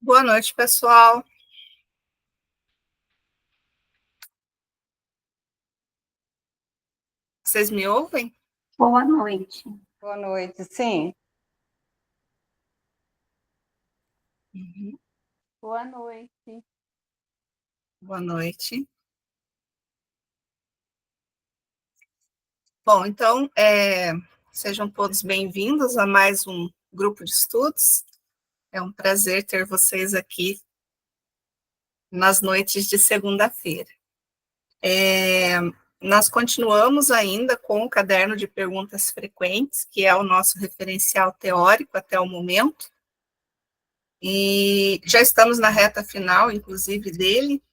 Boa noite, pessoal. Vocês me ouvem? Boa noite. Boa noite, sim. Boa noite. Boa noite. Bom, então, sejam todos bem-vindos a mais um grupo de estudos. É um prazer ter vocês aqui nas noites de segunda-feira. Nós continuamos ainda com o caderno de perguntas frequentes, que é o nosso referencial teórico até o momento, e já estamos na reta final, inclusive, dele,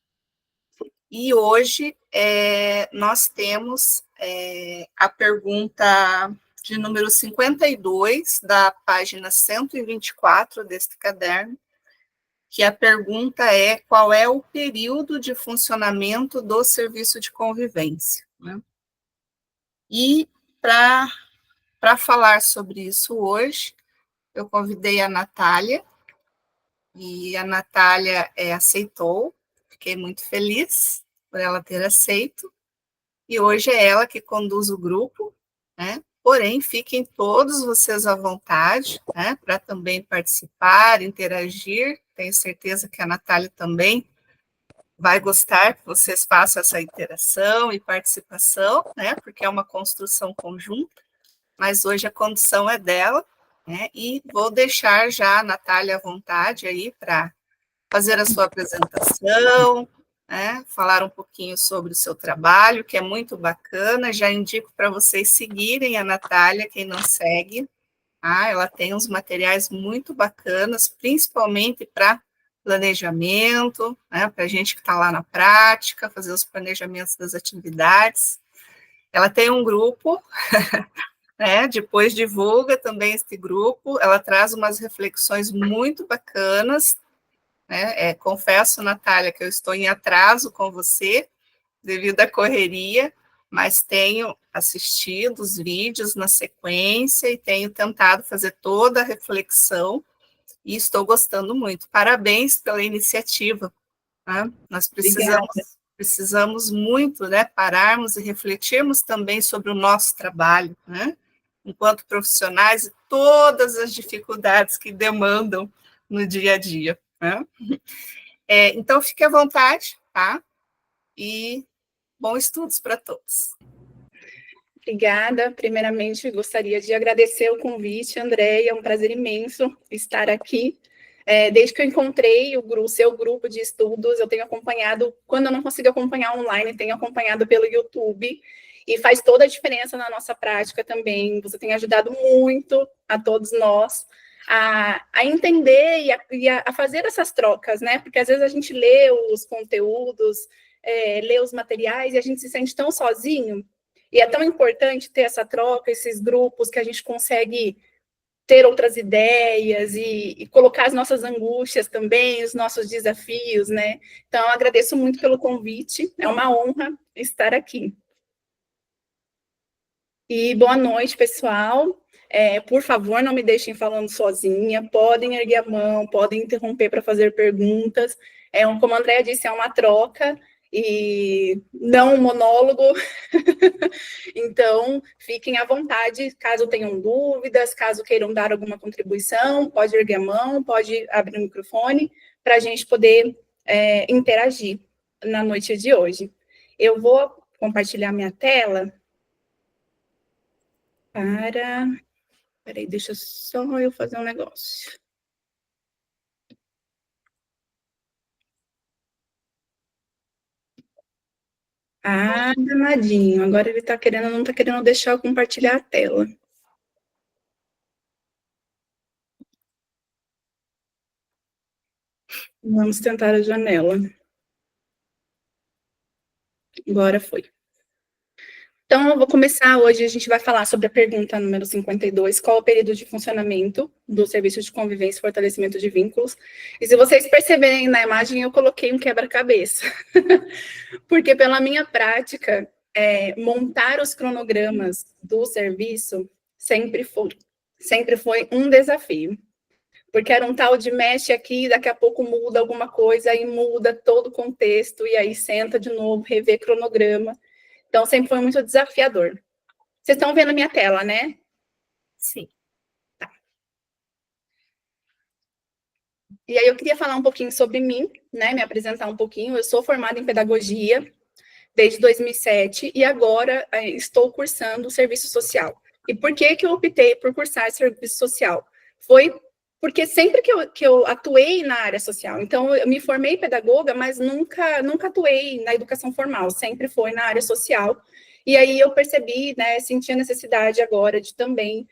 e hoje nós temos a pergunta de número 52, da página 124 deste caderno, que a pergunta é: qual é o período de funcionamento do serviço de convivência? Né? E para falar sobre isso hoje, eu convidei a Natália, e a Natália aceitou, fiquei muito feliz por ela ter aceito, e hoje é ela que conduz o grupo, né? Porém, fiquem todos vocês à vontade, né, para também participar, interagir. Tenho certeza que a Natália também vai gostar que vocês façam essa interação e participação, né, porque é uma construção conjunta, mas hoje a condução é dela, né, e vou deixar já a Natália à vontade aí para fazer a sua apresentação, né, falar um pouquinho sobre o seu trabalho, que é muito bacana. Já indico para vocês seguirem a Natália, quem não segue, tá? Ela tem uns materiais muito bacanas, principalmente para planejamento, né, para a gente que está lá na prática, fazer os planejamentos das atividades. Ela tem um grupo, né, depois divulga também este grupo, ela traz umas reflexões muito bacanas, né? Confesso, Natália, que eu estou em atraso com você, devido à correria, mas tenho assistido os vídeos na sequência e tenho tentado fazer toda a reflexão e estou gostando muito. Parabéns pela iniciativa. Né? Nós precisamos muito, né, pararmos e refletirmos também sobre o nosso trabalho, né? Enquanto profissionais, e todas as dificuldades que demandam no dia a dia. Né? Então, fique à vontade, tá? E bons estudos para todos. Obrigada. Primeiramente, gostaria de agradecer o convite, Andréia. É um prazer imenso estar aqui. Desde que eu encontrei o seu grupo de estudos, eu tenho acompanhado, quando eu não consigo acompanhar online, tenho acompanhado pelo YouTube, e faz toda a diferença na nossa prática também. Você tem ajudado muito a todos nós a entender e a fazer essas trocas, né? Porque às vezes a gente lê os conteúdos, lê os materiais, e a gente se sente tão sozinho, e é tão importante ter essa troca, esses grupos que a gente consegue ter outras ideias e colocar as nossas angústias também, os nossos desafios, né? Então, eu agradeço muito pelo convite, é uma honra estar aqui. E boa noite, pessoal. Por favor, não me deixem falando sozinha, podem erguer a mão, podem interromper para fazer perguntas. Como a Andréia disse, é uma troca, e não um monólogo. Então, fiquem à vontade, caso tenham dúvidas, caso queiram dar alguma contribuição, pode erguer a mão, pode abrir o microfone, para a gente poder interagir na noite de hoje. Eu vou compartilhar minha tela Peraí, deixa só eu fazer um negócio. Danadinho. Agora ele não está querendo deixar eu compartilhar a tela. Vamos tentar a janela. Agora foi. Então, eu vou começar hoje, a gente vai falar sobre a pergunta número 52, qual é o período de funcionamento do Serviço de Convivência e Fortalecimento de Vínculos. E se vocês perceberem na imagem, eu coloquei um quebra-cabeça. Porque pela minha prática, montar os cronogramas do serviço sempre foi um desafio. porque era um tal de mexe aqui, daqui a pouco muda alguma coisa, aí muda todo o contexto, e aí senta de novo, rever cronograma. Então, sempre foi muito desafiador. Vocês estão vendo a minha tela, né? Sim. E aí eu queria falar um pouquinho sobre mim, né? Me apresentar um pouquinho. Eu sou formada em pedagogia desde 2007 e agora estou cursando serviço social. E por que eu optei por cursar serviço social? Foi porque sempre que eu atuei na área social. Então, eu me formei pedagoga, mas nunca atuei na educação formal, sempre foi na área social. E aí eu percebi, né, senti a necessidade agora de também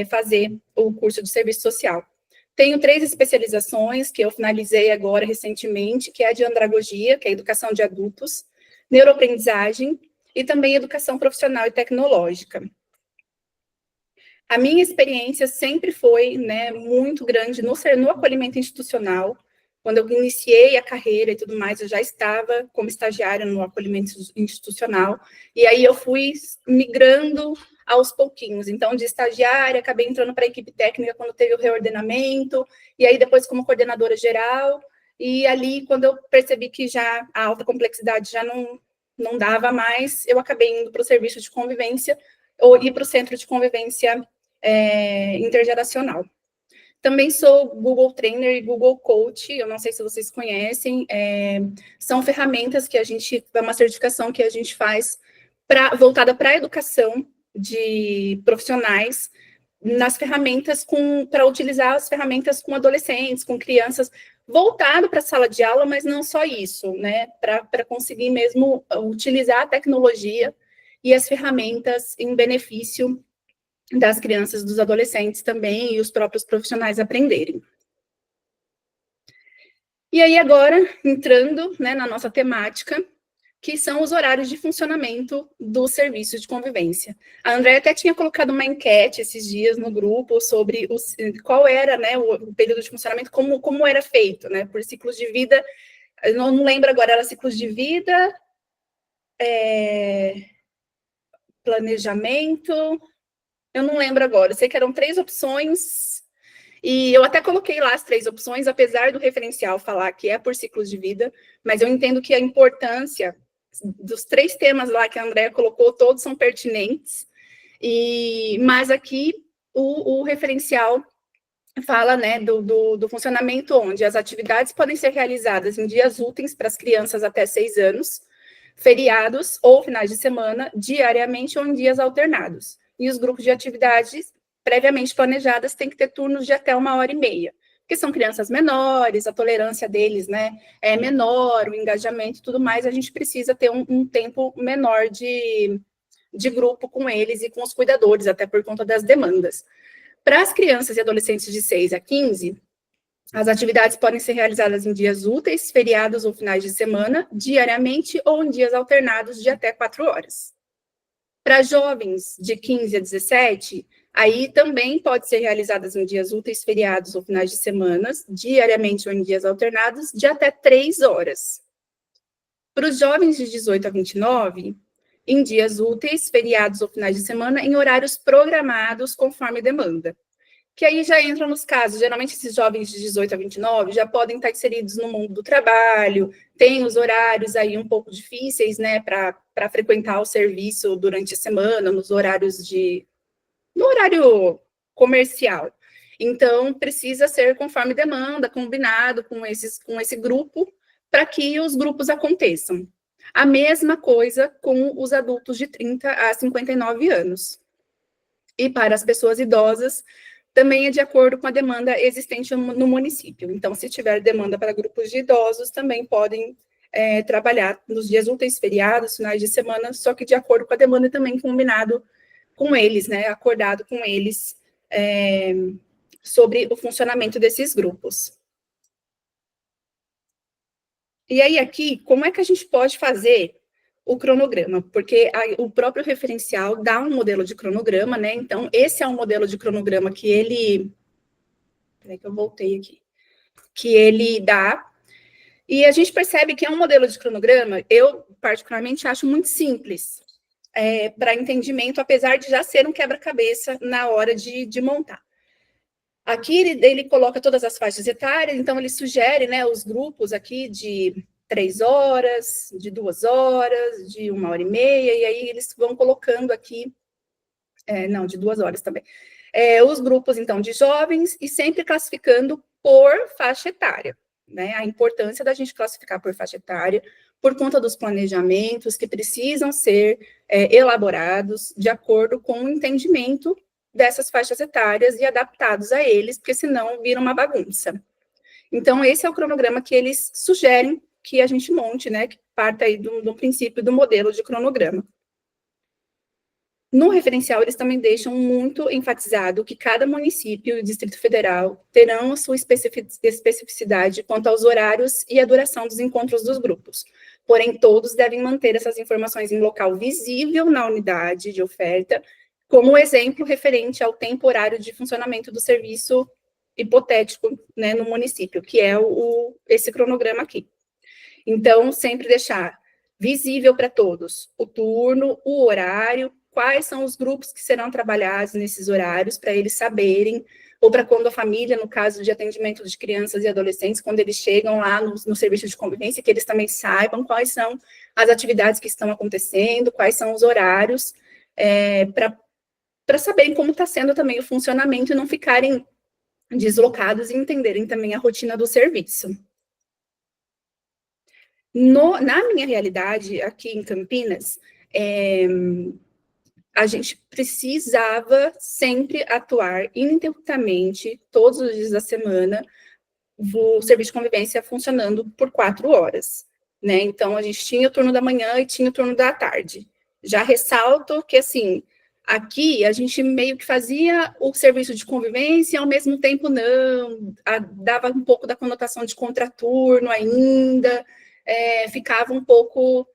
fazer o curso de serviço social. Tenho 3 especializações que eu finalizei agora recentemente, que é a de andragogia, que é a educação de adultos, neuroaprendizagem e também educação profissional e tecnológica. A minha experiência sempre foi, né, muito grande no acolhimento institucional. Quando eu iniciei a carreira e tudo mais, eu já estava como estagiária no acolhimento institucional, e aí eu fui migrando aos pouquinhos. Então, de estagiária, acabei entrando para a equipe técnica quando teve o reordenamento, e aí depois como coordenadora geral, e ali, quando eu percebi que já a alta complexidade já não dava mais, eu acabei indo para o serviço de convivência, ou ir para o centro de convivência intergeracional. Também sou Google Trainer e Google Coach, eu não sei se vocês conhecem, são ferramentas que a gente, é uma certificação que a gente faz voltada para a educação de profissionais, nas ferramentas para utilizar as ferramentas com adolescentes, com crianças, voltado para a sala de aula, mas não só isso, né? Para conseguir mesmo utilizar a tecnologia e as ferramentas em benefício das crianças, dos adolescentes também, e os próprios profissionais aprenderem. E aí, agora, entrando, né, na nossa temática, que são os horários de funcionamento do serviço de convivência. A Andréia até tinha colocado uma enquete esses dias no grupo sobre qual era, né, o período de funcionamento, como era feito, né, por ciclos de vida. Eu não lembro agora, era ciclos de vida, planejamento, eu não lembro agora, eu sei que eram 3 opções, e eu até coloquei lá as 3 opções, apesar do referencial falar que é por ciclos de vida, mas eu entendo que a importância dos 3 temas lá que a Andréia colocou, todos são pertinentes, mas aqui o referencial fala, né, do funcionamento onde as atividades podem ser realizadas em dias úteis para as crianças até 6 anos, feriados ou finais de semana, diariamente ou em dias alternados. E os grupos de atividades previamente planejadas têm que ter turnos de até 1h30, porque são crianças menores, a tolerância deles, né, é menor, o engajamento e tudo mais, a gente precisa ter um tempo menor de grupo com eles e com os cuidadores, até por conta das demandas. Para as crianças e adolescentes de 6 a 15, as atividades podem ser realizadas em dias úteis, feriados ou finais de semana, diariamente ou em dias alternados de até 4 horas. Para jovens de 15 a 17, aí também pode ser realizadas em dias úteis, feriados ou finais de semana, diariamente ou em dias alternados, de até 3 horas. Para os jovens de 18 a 29, em dias úteis, feriados ou finais de semana, em horários programados conforme demanda. Que aí já entram nos casos, geralmente esses jovens de 18 a 29 já podem estar inseridos no mundo do trabalho, tem os horários aí um pouco difíceis, né, para frequentar o serviço durante a semana, no horário comercial. Então, precisa ser conforme demanda, combinado com esse grupo, para que os grupos aconteçam. A mesma coisa com os adultos de 30 a 59 anos. E para as pessoas idosas, também é de acordo com a demanda existente no município. Então, se tiver demanda para grupos de idosos, também podem trabalhar nos dias úteis, feriados, finais de semana, só que de acordo com a demanda e também combinado com eles, né, acordado com eles sobre o funcionamento desses grupos. E aí, aqui, como é que a gente pode fazer o cronograma? Porque o próprio referencial dá um modelo de cronograma, né? Então, esse é um modelo de cronograma que ele... Peraí que eu voltei aqui. Que ele dá. E a gente percebe que é um modelo de cronograma, eu, particularmente, acho muito simples para entendimento, apesar de já ser um quebra-cabeça na hora de montar. Aqui ele coloca todas as faixas etárias, então ele sugere, né, os grupos aqui de 3 horas, de 2 horas, de 1h30, e aí eles vão colocando aqui, não, de 2 horas também, os grupos, então, de jovens, e sempre classificando por faixa etária, né, a importância da gente classificar por faixa etária, por conta dos planejamentos que precisam ser elaborados de acordo com o entendimento dessas faixas etárias e adaptados a eles, porque senão vira uma bagunça. Então, esse é o cronograma que eles sugerem que a gente monte, né, que parta aí do princípio do modelo de cronograma. No referencial, eles também deixam muito enfatizado que cada município e Distrito Federal terão a sua especificidade quanto aos horários e a duração dos encontros dos grupos. Porém, todos devem manter essas informações em local visível na unidade de oferta, como exemplo referente ao tempo horário de funcionamento do serviço hipotético, né, no município, que é esse cronograma aqui. Então, sempre deixar visível para todos o turno, o horário, quais são os grupos que serão trabalhados nesses horários, para eles saberem, ou para quando a família, no caso de atendimento de crianças e adolescentes, quando eles chegam lá no serviço de convivência, que eles também saibam quais são as atividades que estão acontecendo, quais são os horários, para saberem como está sendo também o funcionamento e não ficarem deslocados e entenderem também a rotina do serviço. Na minha realidade, aqui em Campinas, a gente precisava sempre atuar ininterruptamente, todos os dias da semana, o serviço de convivência funcionando por 4 horas, né? Então, a gente tinha o turno da manhã e tinha o turno da tarde. Já ressalto que, assim, aqui a gente meio que fazia o serviço de convivência e, ao mesmo tempo, não, dava um pouco da conotação de contraturno ainda, ficava um pouco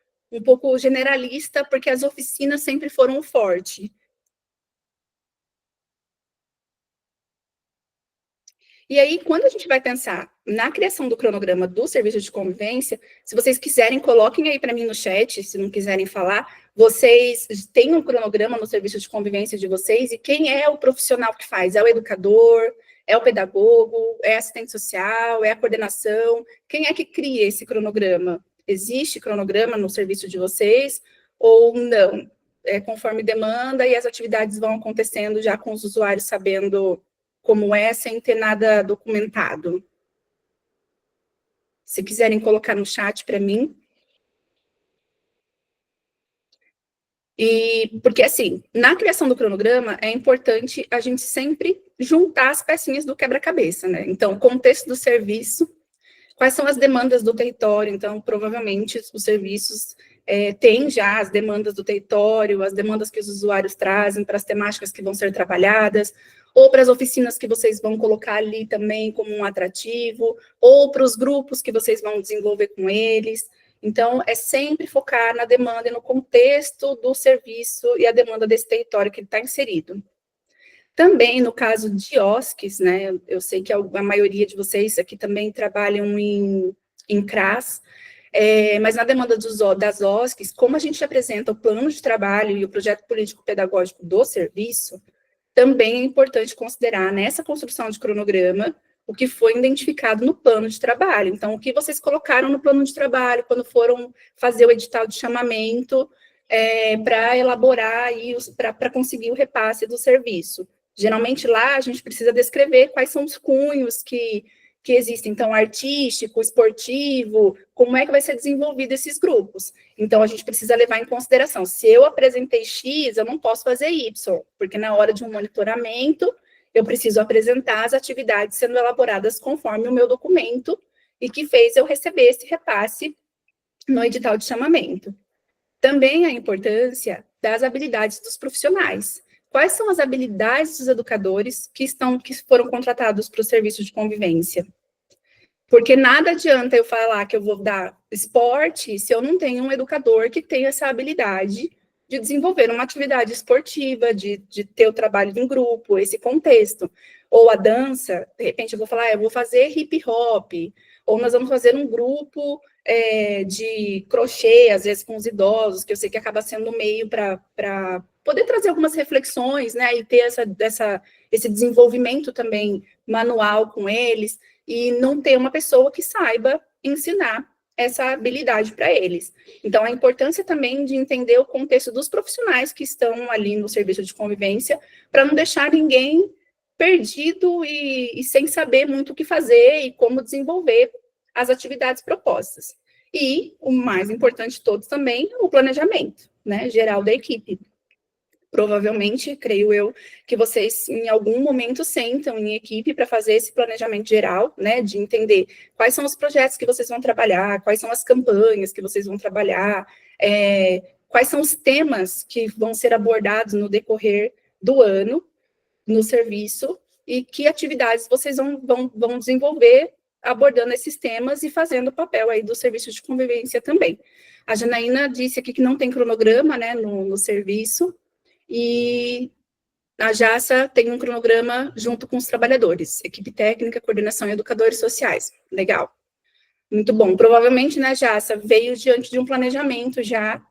generalista, porque as oficinas sempre foram o forte. E aí, quando a gente vai pensar na criação do cronograma do serviço de convivência, se vocês quiserem, coloquem aí para mim no chat, se não quiserem falar, vocês têm um cronograma no serviço de convivência de vocês, e quem é o profissional que faz? É o educador? É o pedagogo? É assistente social? É a coordenação? Quem é que cria esse cronograma? Existe cronograma no serviço de vocês ou não? Conforme demanda, e as atividades vão acontecendo já com os usuários sabendo como sem ter nada documentado. Se quiserem colocar no chat para mim. Porque, assim, na criação do cronograma, é importante a gente sempre juntar as pecinhas do quebra-cabeça, né? Então, o contexto do serviço, quais são as demandas do território. Então, provavelmente, os serviços têm já as demandas do território, as demandas que os usuários trazem para as temáticas que vão ser trabalhadas, ou para as oficinas que vocês vão colocar ali também como um atrativo, ou para os grupos que vocês vão desenvolver com eles. Então, é sempre focar na demanda e no contexto do serviço e a demanda desse território que ele está inserido. Também, no caso de OSCs, né, eu sei que a maioria de vocês aqui também trabalham em CRAS, mas na demanda das OSCs, como a gente apresenta o plano de trabalho e o projeto político-pedagógico do serviço, também é importante considerar nessa construção de cronograma o que foi identificado no plano de trabalho. Então, o que vocês colocaram no plano de trabalho quando foram fazer o edital de chamamento para elaborar e para conseguir o repasse do serviço. Geralmente, lá, a gente precisa descrever quais são os cunhos que existem. Então, artístico, esportivo, como é que vai ser desenvolvido esses grupos. Então, a gente precisa levar em consideração, se eu apresentei X, eu não posso fazer Y, porque na hora de um monitoramento, eu preciso apresentar as atividades sendo elaboradas conforme o meu documento e que fez eu receber esse repasse no edital de chamamento. Também a importância das habilidades dos profissionais. Quais são as habilidades dos educadores que foram contratados para o serviço de convivência? Porque nada adianta eu falar que eu vou dar esporte se eu não tenho um educador que tenha essa habilidade de desenvolver uma atividade esportiva, de ter o trabalho em grupo, esse contexto. Ou a dança, de repente eu vou falar, eu vou fazer hip hop, ou nós vamos fazer um grupo de crochê, às vezes com os idosos, que eu sei que acaba sendo um meio para poder trazer algumas reflexões, né, e ter esse desenvolvimento também manual com eles, e não ter uma pessoa que saiba ensinar essa habilidade para eles. Então, a importância também de entender o contexto dos profissionais que estão ali no serviço de convivência, para não deixar ninguém perdido e sem saber muito o que fazer e como desenvolver as atividades propostas. E, o mais importante de todos também, o planejamento, né, geral da equipe. Provavelmente, creio eu, que vocês em algum momento sentam em equipe para fazer esse planejamento geral, né, de entender quais são os projetos que vocês vão trabalhar, quais são as campanhas que vocês vão trabalhar, quais são os temas que vão ser abordados no decorrer do ano, no serviço, e que atividades vocês vão desenvolver abordando esses temas e fazendo o papel aí do serviço de convivência também. A Janaína disse aqui que não tem cronograma, né, no serviço, e a JASA tem um cronograma junto com os trabalhadores, equipe técnica, coordenação e educadores sociais. Legal. Muito bom. Provavelmente, né, JASA, veio diante de um planejamento já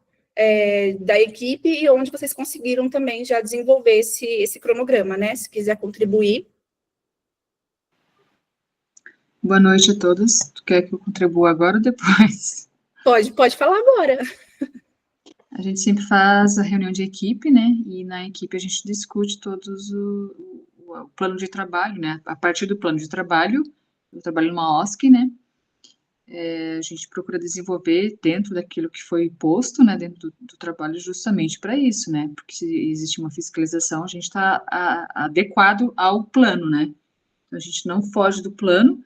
da equipe e onde vocês conseguiram também já desenvolver esse cronograma, né? Se quiser contribuir. Boa noite a todos. Tu quer que eu contribua agora ou depois? Pode falar agora. A gente sempre faz a reunião de equipe, né? E na equipe a gente discute todos o plano de trabalho, né? A partir do plano de trabalho, eu trabalho numa OSC, né? A gente procura desenvolver dentro daquilo que foi posto, né? Dentro do trabalho justamente para isso, né? Porque se existe uma fiscalização, a gente está adequado ao plano, né? Então a gente não foge do plano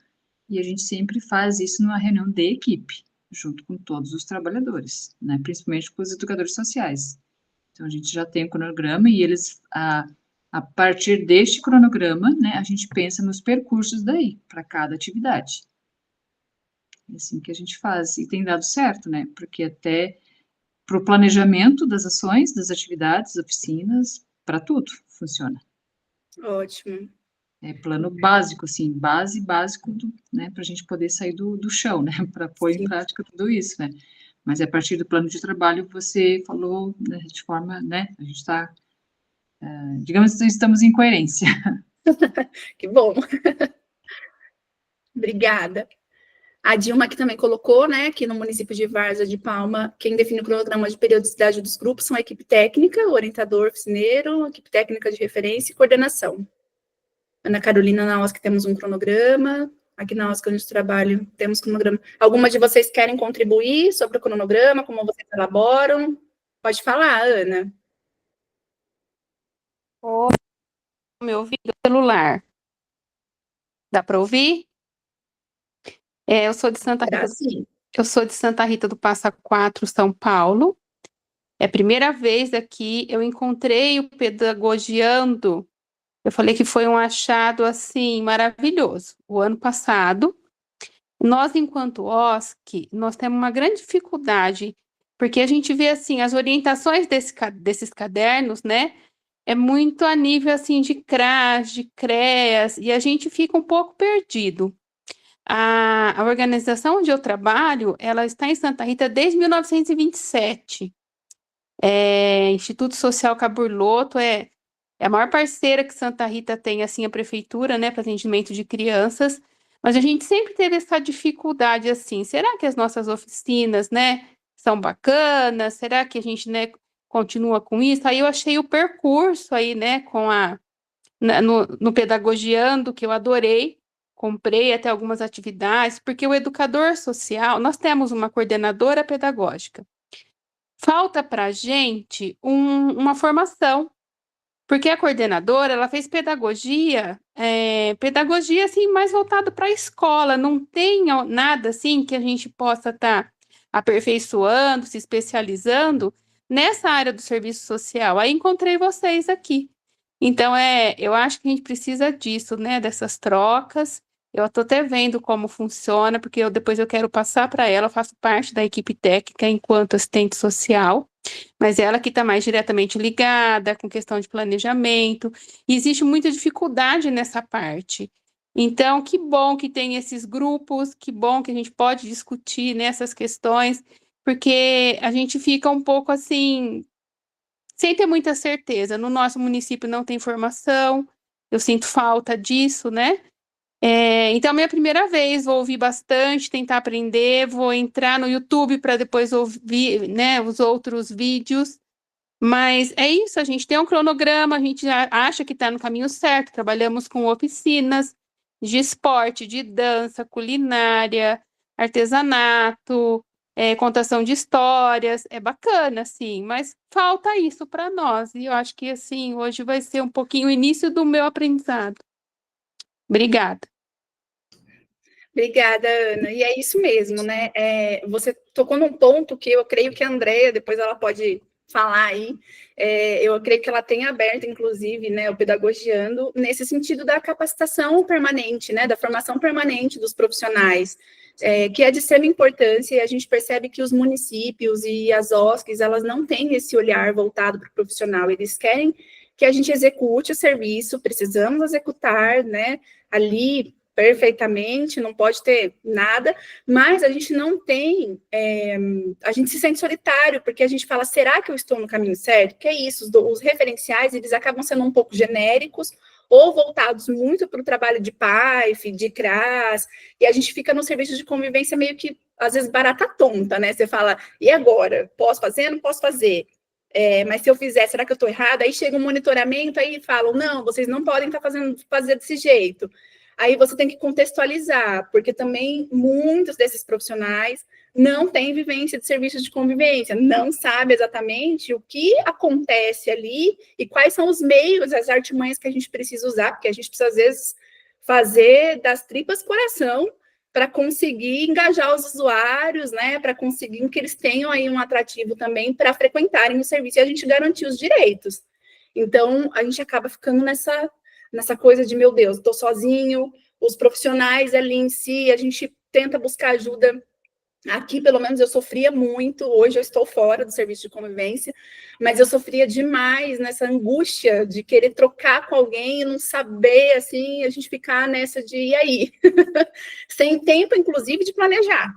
e a gente sempre faz isso numa reunião de equipe, junto com todos os trabalhadores, né, principalmente com os educadores sociais. Então, a gente já tem um cronograma e eles, a partir deste cronograma, né, a gente pensa nos percursos daí, para cada atividade. É assim que a gente faz, e tem dado certo, né, porque até para o planejamento das ações, das atividades, oficinas, para tudo funciona. Ótimo. É plano básico, assim, básico, né, para a gente poder sair do chão, né, para pôr em prática tudo isso, né, mas a partir do plano de trabalho, você falou, né, de forma, né, a gente está, digamos que estamos em coerência. Que bom. Obrigada. A Dilma aqui também colocou, né, que no município de Várzea de Palma, quem define o cronograma de periodicidade dos grupos são a equipe técnica, o orientador oficineiro, equipe técnica de referência e coordenação. Ana Carolina, na OSC temos um cronograma, aqui na OSC, onde eu trabalho, temos cronograma. Alguma de vocês querem contribuir sobre o cronograma, como vocês elaboram? Pode falar, Ana. Oi, meu ouvido celular. Dá para ouvir? Eu sou de Santa Rita. Sim. Eu sou de Santa Rita do Passa Quatro, São Paulo. É a primeira vez aqui, eu encontrei o Pedagogiando. Eu falei que foi um achado, assim, maravilhoso. O ano passado, nós, enquanto OSC, nós temos uma grande dificuldade, porque a gente vê, assim, as orientações desses cadernos, né? É muito a nível, assim, de CRAS, de CREAS, e a gente fica um pouco perdido. A organização onde eu trabalho, ela está em Santa Rita desde 1927. Instituto Social Caburloto é a maior parceira que Santa Rita tem, assim, a prefeitura, né, para atendimento de crianças, mas a gente sempre teve essa dificuldade, assim, será que as nossas oficinas, né, são bacanas? Será que a gente, né, continua com isso? Aí eu achei o percurso aí, né, no Pedagogiando, que eu adorei, comprei até algumas atividades, porque o educador social, nós temos uma coordenadora pedagógica, falta para a gente uma formação, porque a coordenadora, ela fez pedagogia assim, mais voltado para a escola, não tem nada assim que a gente possa estar aperfeiçoando, se especializando nessa área do serviço social. Aí encontrei vocês aqui. Então, eu acho que a gente precisa disso, né, dessas trocas. Eu estou até vendo como funciona, porque depois eu quero passar para ela, eu faço parte da equipe técnica enquanto assistente social, mas ela que está mais diretamente ligada com questão de planejamento, e existe muita dificuldade nessa parte. Então, que bom que tem esses grupos, que bom que a gente pode discutir nessas questões, porque a gente fica um pouco assim, sem ter muita certeza. No nosso município não tem formação, eu sinto falta disso, né? Então, é minha primeira vez, vou ouvir bastante, tentar aprender, vou entrar no YouTube para depois ouvir, né, os outros vídeos. Mas é isso, a gente tem um cronograma, a gente acha que está no caminho certo, trabalhamos com oficinas de esporte, de dança, culinária, artesanato, contação de histórias, é bacana, assim, mas falta isso para nós, e eu acho que, assim, hoje vai ser um pouquinho o início do meu aprendizado. Obrigada. Obrigada, Ana. E é isso mesmo, né? Você tocou num ponto que eu creio que a Andrea, depois ela pode falar aí, eu creio que ela tem aberto, inclusive, né, o Pedagogiando, nesse sentido da capacitação permanente, né, da formação permanente dos profissionais, que é de extrema importância, e a gente percebe que os municípios e as OSCs, elas não têm esse olhar voltado para o profissional, eles querem que a gente execute o serviço, precisamos executar, né, ali perfeitamente, não pode ter nada, mas a gente não tem, a gente se sente solitário, porque a gente fala, será que eu estou no caminho certo? Que é isso, os referenciais, eles acabam sendo um pouco genéricos, ou voltados muito para o trabalho de PAIF, de CRAS, e a gente fica no serviço de convivência meio que, às vezes, barata tonta, né? Você fala, e agora? Posso fazer? Não posso fazer? Mas se eu fizer, será que eu estou errada? Aí chega um monitoramento, aí falam, não, vocês não podem estar fazer desse jeito. Aí você tem que contextualizar, porque também muitos desses profissionais não têm vivência de serviços de convivência, não sabe exatamente o que acontece ali e quais são os meios, as artimanhas que a gente precisa usar, porque a gente precisa, às vezes, fazer das tripas coração para conseguir engajar os usuários, né, para conseguir que eles tenham aí um atrativo também para frequentarem o serviço e a gente garantir os direitos. Então, a gente acaba ficando nessa coisa de, meu Deus, estou sozinho, os profissionais ali em si, a gente tenta buscar ajuda. Aqui, pelo menos, eu sofria muito, hoje eu estou fora do serviço de convivência, mas eu sofria demais nessa angústia de querer trocar com alguém e não saber, assim, a gente ficar nessa de, e aí? Sem tempo, inclusive, de planejar,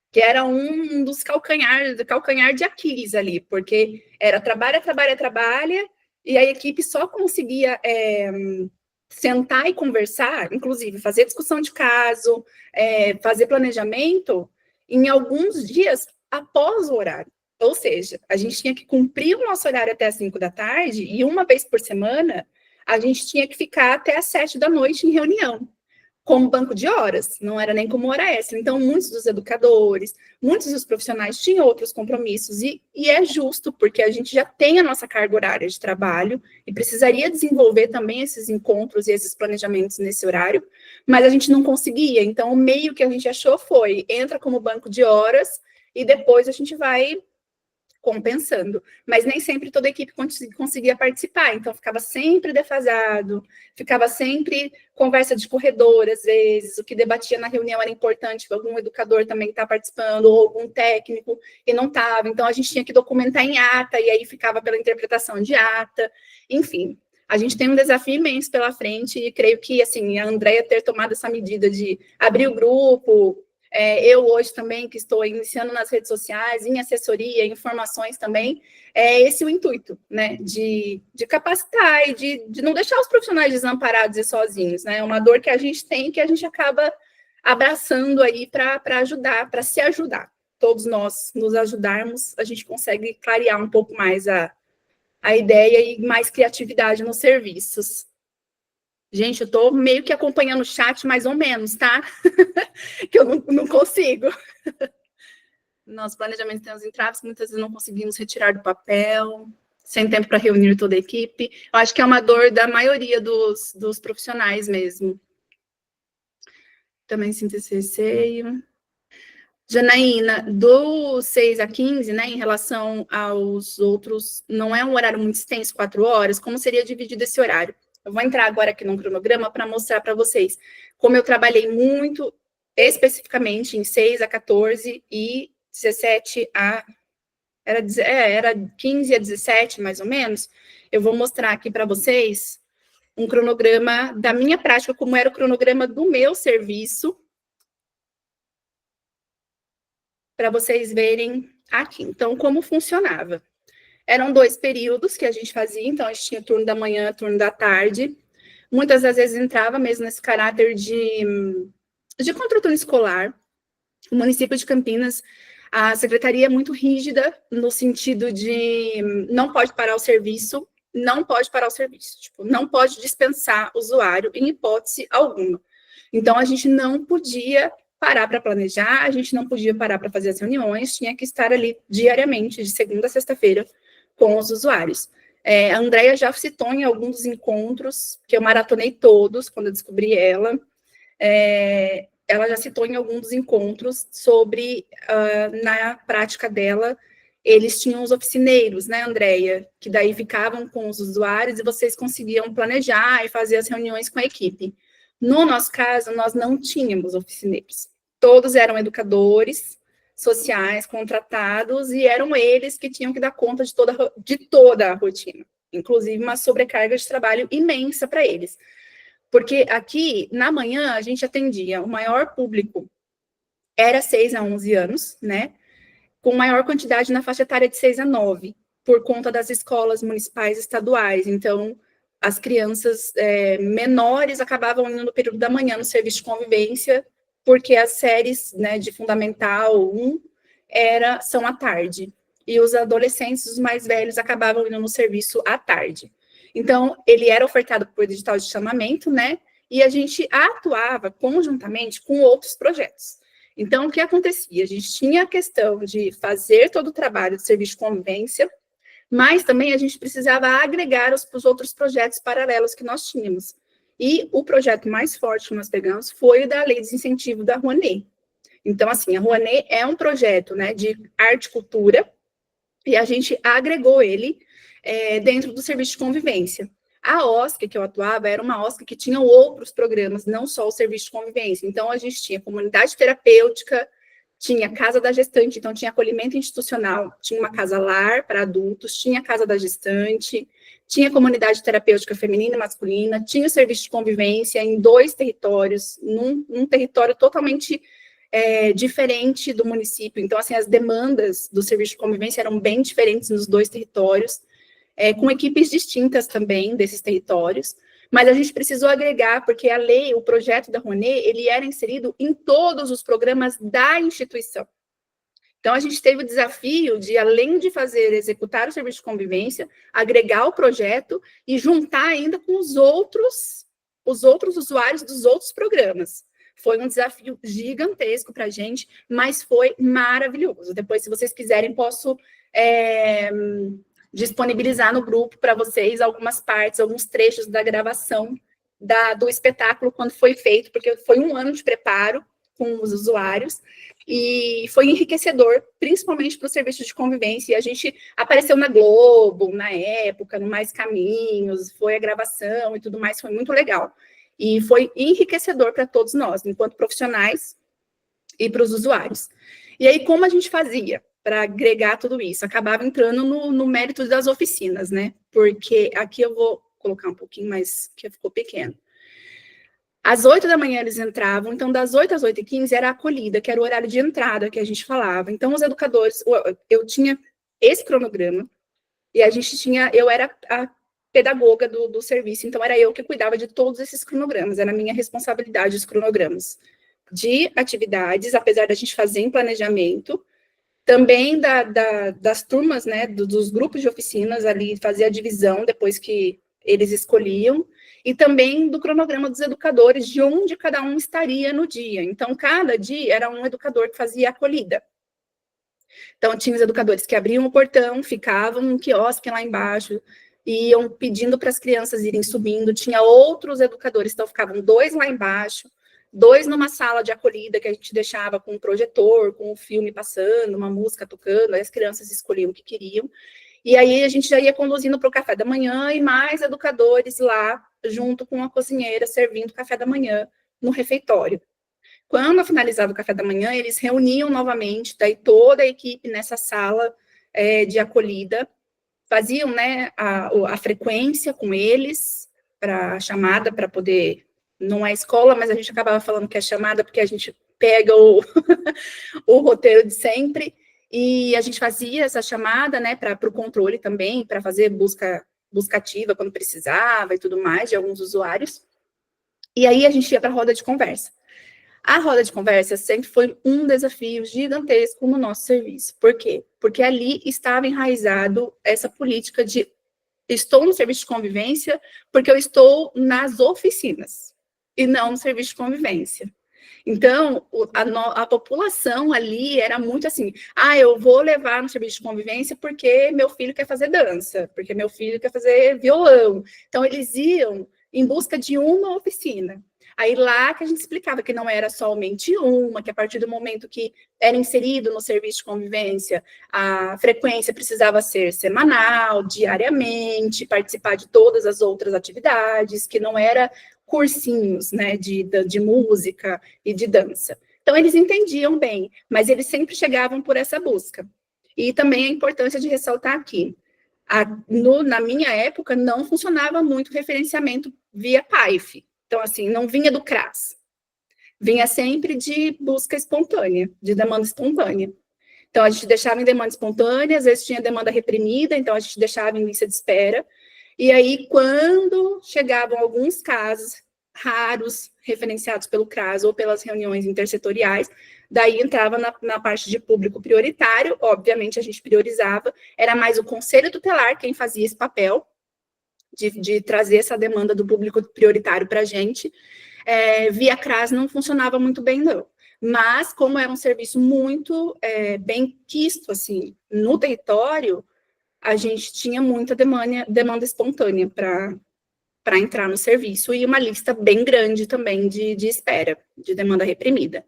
que era um dos calcanhar de Aquiles ali, porque era trabalha, e a equipe só conseguia sentar e conversar, inclusive fazer discussão de caso, fazer planejamento, em alguns dias após o horário. Ou seja, a gente tinha que cumprir o nosso horário até as 5 da tarde, e uma vez por semana, a gente tinha que ficar até as 7 da noite em reunião, como banco de horas, não era nem como hora extra. Então, muitos dos educadores, muitos dos profissionais tinham outros compromissos, e é justo, porque a gente já tem a nossa carga horária de trabalho, e precisaria desenvolver também esses encontros e esses planejamentos nesse horário, mas a gente não conseguia. Então, o meio que a gente achou foi, entra como banco de horas, e depois a gente vai compensando, mas nem sempre toda a equipe conseguia participar, então ficava sempre defasado, ficava sempre conversa de corredor, às vezes, o que debatia na reunião era importante, algum educador também está participando, ou algum técnico, e não estava, então a gente tinha que documentar em ata, e aí ficava pela interpretação de ata, enfim. A gente tem um desafio imenso pela frente, e creio que, assim, a Andrea ter tomado essa medida de abrir o grupo, eu hoje também, que estou iniciando nas redes sociais, em assessoria, informações também, esse o intuito, né, de capacitar e de não deixar os profissionais desamparados e sozinhos, né, é uma dor que a gente tem, que a gente acaba abraçando aí para ajudar, para se ajudar. Todos nós nos ajudarmos, a gente consegue clarear um pouco mais a ideia e mais criatividade nos serviços. Gente, eu estou meio que acompanhando o chat, mais ou menos, tá? Que eu não consigo. Nosso planejamento tem os entraves que muitas vezes não conseguimos retirar do papel, sem tempo para reunir toda a equipe. Eu acho que é uma dor da maioria dos profissionais mesmo. Também sinto esse receio. Janaína, do 6 a 15, né, em relação aos outros, não é um horário muito extenso, 4 horas, como seria dividido esse horário? Eu vou entrar agora aqui no cronograma para mostrar para vocês como eu trabalhei muito especificamente em 6 a 14 e 17 a... Era 15 a 17, mais ou menos. Eu vou mostrar aqui para vocês um cronograma da minha prática, como era o cronograma do meu serviço, para vocês verem aqui. Então, como funcionava? Eram 2 períodos que a gente fazia, então a gente tinha turno da manhã, turno da tarde. Muitas das vezes entrava mesmo nesse caráter de contraturno escolar. O município de Campinas, a secretaria é muito rígida no sentido de não pode parar o serviço, não pode parar o serviço, tipo, não pode dispensar o usuário em hipótese alguma. Então, a gente não podia parar para planejar, a gente não podia parar para fazer as reuniões, tinha que estar ali diariamente, de segunda a sexta-feira, com os usuários. A Andrea já citou em alguns encontros, que eu maratonei todos, quando eu descobri ela, ela já citou em alguns encontros sobre, na prática dela, eles tinham os oficineiros, né, Andrea, que daí ficavam com os usuários e vocês conseguiam planejar e fazer as reuniões com a equipe. No nosso caso, nós não tínhamos oficineiros. Todos eram educadores sociais contratados e eram eles que tinham que dar conta de toda a rotina, inclusive uma sobrecarga de trabalho imensa para eles. Porque aqui, na manhã, a gente atendia o maior público, era 6 a 11 anos, né? Com maior quantidade na faixa etária de 6 a 9, por conta das escolas municipais e estaduais. Então, as crianças menores acabavam indo no período da manhã no serviço de convivência, porque as séries, né, de Fundamental 1 são à tarde. E os adolescentes, os mais velhos, acabavam indo no serviço à tarde. Então, ele era ofertado por edital de chamamento, né? E a gente atuava conjuntamente com outros projetos. Então, o que acontecia? A gente tinha a questão de fazer todo o trabalho de serviço de convivência, mas também a gente precisava agregar os outros projetos paralelos que nós tínhamos. E o projeto mais forte que nós pegamos foi o da Lei de Incentivo da Rouanet. Então, assim, a Rouanet é um projeto, né, de arte e cultura, e a gente agregou ele dentro do serviço de convivência. A OSC que eu atuava era uma OSC que tinha outros programas, não só o serviço de convivência. Então, a gente tinha comunidade terapêutica, tinha casa da gestante, então tinha acolhimento institucional, tinha uma casa-lar para adultos, tinha casa da gestante, tinha comunidade terapêutica feminina e masculina, tinha o serviço de convivência em 2 territórios, num território totalmente diferente do município. Então, assim, as demandas do serviço de convivência eram bem diferentes nos 2 territórios, com equipes distintas também desses territórios, mas a gente precisou agregar, porque a lei, o projeto da Rouanet, ele era inserido em todos os programas da instituição. Então, a gente teve o desafio de, além de executar o serviço de convivência, agregar o projeto e juntar ainda com os outros usuários dos outros programas. Foi um desafio gigantesco para a gente, mas foi maravilhoso. Depois, se vocês quiserem, posso disponibilizar no grupo para vocês algumas partes, alguns trechos da gravação do espetáculo quando foi feito, porque foi 1 ano de preparo com os usuários, e foi enriquecedor, principalmente para o serviço de convivência, e a gente apareceu na Globo, na época, no Mais Caminhos, foi a gravação e tudo mais, foi muito legal. E foi enriquecedor para todos nós, enquanto profissionais e para os usuários. E aí, como a gente fazia para agregar tudo isso? Acabava entrando no mérito das oficinas, né? Porque aqui eu vou colocar um pouquinho mais, que ficou pequeno. Às 8 da manhã eles entravam, então das 8 às 8h15 era a acolhida, que era o horário de entrada que a gente falava. Então, os educadores, eu tinha esse cronograma, e eu era a pedagoga do serviço, então era eu que cuidava de todos esses cronogramas, era a minha responsabilidade os cronogramas de atividades, apesar da gente fazer em planejamento, também das turmas, né, dos grupos de oficinas ali, fazia a divisão depois que eles escolhiam, e também do cronograma dos educadores, de onde cada um estaria no dia. Então, cada dia era um educador que fazia a acolhida. Então, tinha os educadores que abriam o portão, ficavam no quiosque lá embaixo, iam pedindo para as crianças irem subindo, tinha outros educadores, então ficavam 2 lá embaixo, 2 numa sala de acolhida que a gente deixava com um projetor, com um filme passando, uma música tocando, aí as crianças escolhiam o que queriam, e aí a gente já ia conduzindo para o café da manhã, e mais educadores lá, junto com a cozinheira, servindo café da manhã no refeitório. Quando finalizava o café da manhã, eles reuniam novamente, daí toda a equipe nessa sala de acolhida, faziam, né, a frequência com eles, a chamada para poder, não é escola, mas a gente acabava falando que é chamada porque a gente pega o, o roteiro de sempre, e a gente fazia essa chamada, né, para o controle também, para fazer busca ativa quando precisava e tudo mais de alguns usuários. E aí a gente ia para a roda de conversa. A roda de conversa sempre foi um desafio gigantesco no nosso serviço. Por quê? Porque ali estava enraizado essa política de estou no serviço de convivência porque eu estou nas oficinas e não no serviço de convivência. Então, a população ali era muito assim, eu vou levar no serviço de convivência porque meu filho quer fazer dança, porque meu filho quer fazer violão. Então, eles iam em busca de uma oficina. Aí lá que a gente explicava que não era somente uma, que a partir do momento que era inserido no serviço de convivência, a frequência precisava ser semanal, diariamente, participar de todas as outras atividades, que não era cursinhos, né, de música e de dança. Então, eles entendiam bem, mas eles sempre chegavam por essa busca. E também a importância de ressaltar aqui, na minha época, não funcionava muito o referenciamento via PAIF. Então, assim, não vinha do CRAS. Vinha sempre de busca espontânea, de demanda espontânea. Então, a gente deixava em demanda espontânea, às vezes tinha demanda reprimida, então a gente deixava em lista de espera. E aí, quando chegavam alguns casos raros, referenciados pelo CRAS ou pelas reuniões intersetoriais, daí entrava na parte de público prioritário, obviamente a gente priorizava, era mais o conselho tutelar quem fazia esse papel, de trazer essa demanda do público prioritário para a gente. Via CRAS não funcionava muito bem, não. Mas, como era um serviço muito bem quisto, assim, no território, a gente tinha muita demanda espontânea para entrar no serviço e uma lista bem grande também de espera, de demanda reprimida.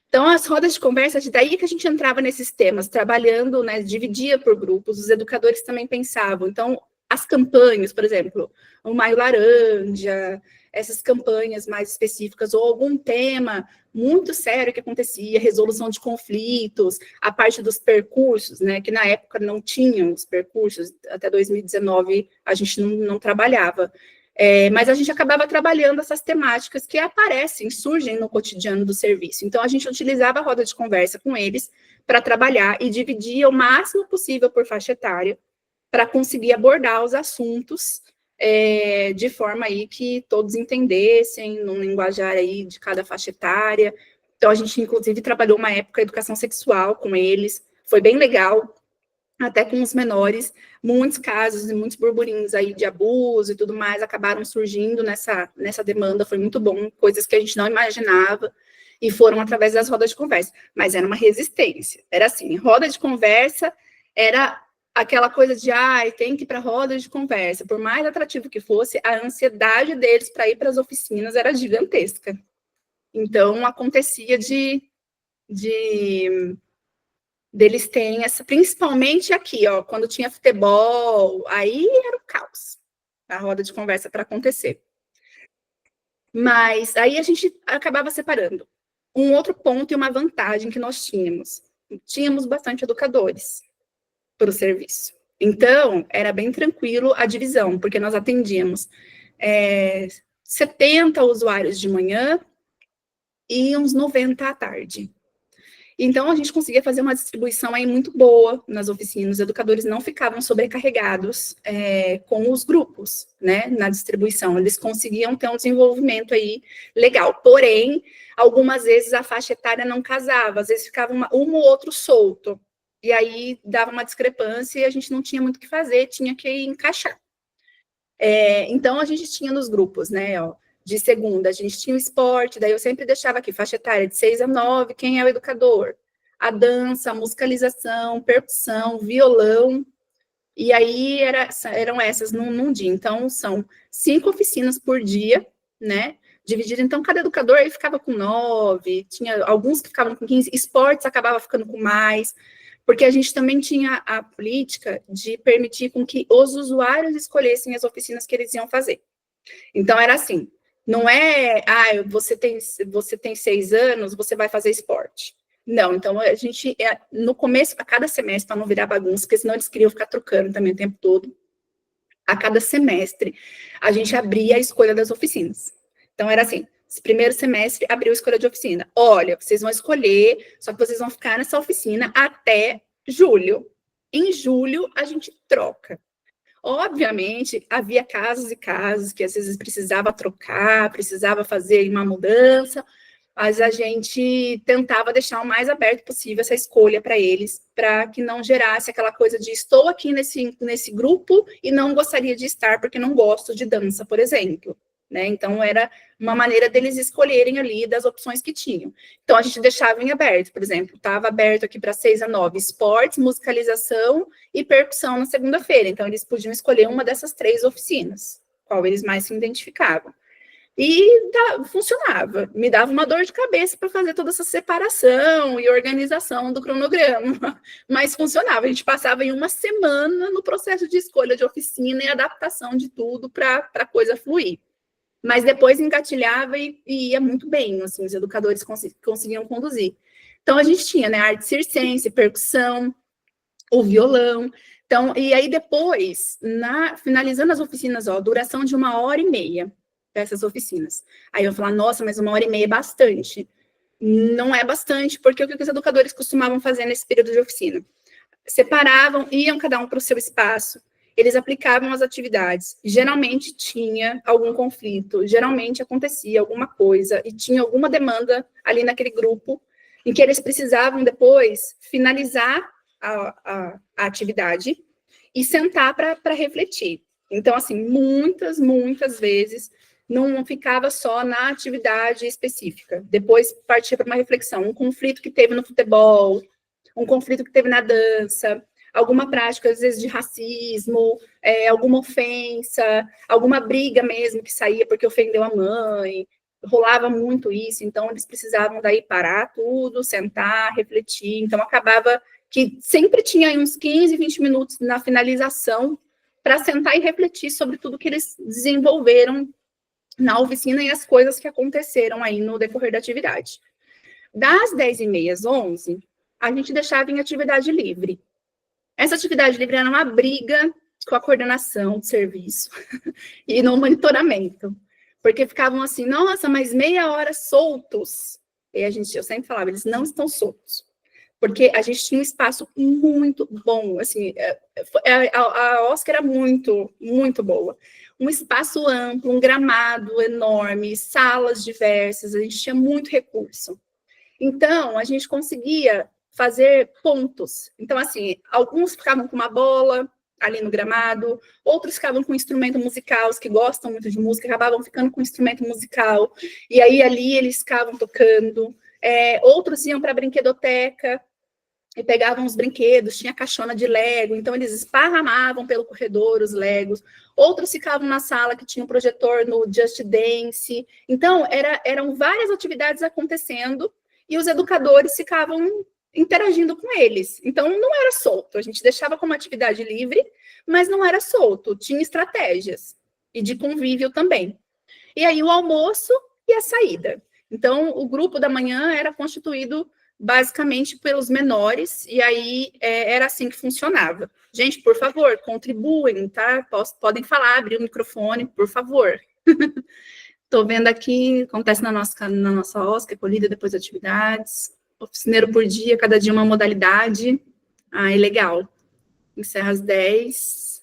Então, as rodas de conversa, daí que a gente entrava nesses temas, trabalhando, né, dividia por grupos, os educadores também pensavam. Então, as campanhas, por exemplo, o Maio Laranja, essas campanhas mais específicas, ou algum tema muito sério que acontecia, resolução de conflitos, a parte dos percursos, né, que na época não tinham os percursos, até 2019 a gente não trabalhava. Mas a gente acabava trabalhando essas temáticas que aparecem, surgem no cotidiano do serviço. Então, a gente utilizava a roda de conversa com eles para trabalhar e dividia o máximo possível por faixa etária, para conseguir abordar os assuntos de forma aí que todos entendessem, num linguajar aí de cada faixa etária. Então, a gente, inclusive, trabalhou uma época a educação sexual com eles, foi bem legal, até com os menores, muitos casos e muitos burburinhos aí de abuso e tudo mais acabaram surgindo nessa demanda, foi muito bom, coisas que a gente não imaginava, e foram através das rodas de conversa, mas era uma resistência, era assim, roda de conversa era aquela coisa de, tem que ir para roda de conversa, por mais atrativo que fosse, a ansiedade deles para ir para as oficinas era gigantesca. Então, acontecia deles terem essa, principalmente aqui, ó, quando tinha futebol, aí era o caos, a roda de conversa para acontecer. Mas aí a gente acabava separando. Um outro ponto e uma vantagem que nós tínhamos bastante educadores para o serviço. Então, era bem tranquilo a divisão, porque nós atendíamos 70 usuários de manhã e uns 90 à tarde. Então, a gente conseguia fazer uma distribuição aí muito boa nas oficinas, os educadores não ficavam sobrecarregados com os grupos, né, na distribuição, eles conseguiam ter um desenvolvimento aí legal, porém, algumas vezes a faixa etária não casava, às vezes ficava um ou outro solto, e aí dava uma discrepância e a gente não tinha muito o que fazer, tinha que encaixar. Então, a gente tinha nos grupos, né, ó, de segunda, a gente tinha o esporte, daí eu sempre deixava aqui, faixa etária de 6 a 9, quem é o educador? A dança, a musicalização, percussão, violão, e aí eram essas num dia. Então, são 5 oficinas por dia, né, dividido, então cada educador aí ficava com 9, tinha alguns que ficavam com 15, esportes acabava ficando com mais, porque a gente também tinha a política de permitir com que os usuários escolhessem as oficinas que eles iam fazer. Então, era assim, não é, você tem 6 anos, você vai fazer esporte. Não, então, a gente, no começo, a cada semestre, para não virar bagunça, porque senão eles queriam ficar trocando também o tempo todo, a cada semestre, a gente abria a escolha das oficinas. Então, era assim, esse primeiro semestre abriu a escolha de oficina. Olha, vocês vão escolher, só que vocês vão ficar nessa oficina até julho. Em julho, a gente troca. Obviamente, havia casos e casos que às vezes precisava trocar, precisava fazer uma mudança, mas a gente tentava deixar o mais aberto possível essa escolha para eles, para que não gerasse aquela coisa de estou aqui nesse grupo e não gostaria de estar porque não gosto de dança, por exemplo. Né? Então, era uma maneira deles escolherem ali das opções que tinham. Então, a gente deixava em aberto, por exemplo, estava aberto aqui para 6 a 9, esportes, musicalização e percussão na segunda-feira. Então, eles podiam escolher uma dessas 3 oficinas, qual eles mais se identificavam. E funcionava, me dava uma dor de cabeça para fazer toda essa separação e organização do cronograma, mas funcionava. A gente passava em uma semana no processo de escolha de oficina e adaptação de tudo para a coisa fluir. Mas depois engatilhava e ia muito bem, assim, os educadores conseguiam conduzir. Então, a gente tinha, né, arte circense, percussão, o violão. Então, e aí depois, finalizando as oficinas, duração de 1h30 dessas oficinas. Aí eu falava, nossa, mas 1h30 é bastante. Não é bastante, porque o que os educadores costumavam fazer nesse período de oficina? Separavam, iam cada um para o seu espaço, eles aplicavam as atividades, geralmente tinha algum conflito, geralmente acontecia alguma coisa, e tinha alguma demanda ali naquele grupo, em que eles precisavam depois finalizar a atividade e sentar para refletir. Então, assim, muitas vezes, não ficava só na atividade específica, depois partia para uma reflexão, um conflito que teve no futebol, um conflito que teve na dança, alguma prática, às vezes, de racismo, alguma ofensa, alguma briga mesmo que saía porque ofendeu a mãe, rolava muito isso, então eles precisavam daí parar tudo, sentar, refletir, então acabava que sempre tinha uns 15, 20 minutos na finalização para sentar e refletir sobre tudo que eles desenvolveram na oficina e as coisas que aconteceram aí no decorrer da atividade. Das 10h30 às 11h, a gente deixava em atividade livre. Essa atividade livre era uma briga com a coordenação de serviço e no monitoramento, porque ficavam assim, nossa, mas meia hora soltos. E eu sempre falava, eles não estão soltos, porque a gente tinha um espaço muito bom, assim, a Oscar era muito boa. Um espaço amplo, um gramado enorme, salas diversas, a gente tinha muito recurso. Então, a gente conseguia fazer pontos. Então, assim, alguns ficavam com uma bola ali no gramado, outros ficavam com instrumento musical, os que gostam muito de música acabavam ficando com instrumento musical, e aí ali eles ficavam tocando. Outros iam para a brinquedoteca e pegavam os brinquedos, tinha caixona de Lego, então eles esparramavam pelo corredor os Legos. Outros ficavam na sala que tinha um projetor no Just Dance. Então, eram várias atividades acontecendo e os educadores ficavam interagindo com eles. Então, não era solto. A gente deixava como atividade livre, mas não era solto. Tinha estratégias. E de convívio também. E aí, o almoço e a saída. Então, o grupo da manhã era constituído basicamente pelos menores, e aí era assim que funcionava. Gente, por favor, contribuem, tá? Podem falar, abrir o microfone, por favor. Estou vendo aqui, acontece na nossa Oscar, colhida depois de atividades, oficineiro por dia, cada dia uma modalidade. É legal. Encerra às 10.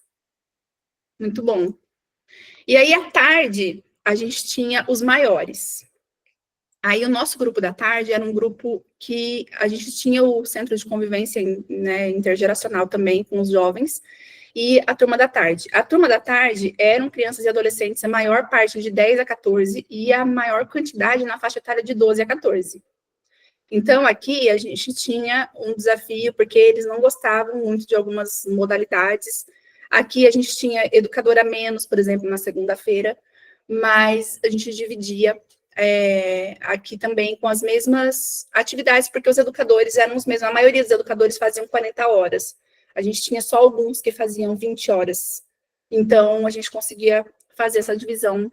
Muito bom. E aí, à tarde, a gente tinha os maiores. Aí, o nosso grupo da tarde era um grupo que a gente tinha o centro de convivência, né, intergeracional também com os jovens, e a turma da tarde. A turma da tarde eram crianças e adolescentes, a maior parte de 10 a 14, e a maior quantidade na faixa etária de 12 a 14. Então, aqui a gente tinha um desafio, porque eles não gostavam muito de algumas modalidades. Aqui a gente tinha educadora menos, por exemplo, na segunda-feira, mas a gente dividia aqui também com as mesmas atividades, porque os educadores eram os mesmos, a maioria dos educadores faziam 40 horas. A gente tinha só alguns que faziam 20 horas. Então, a gente conseguia fazer essa divisão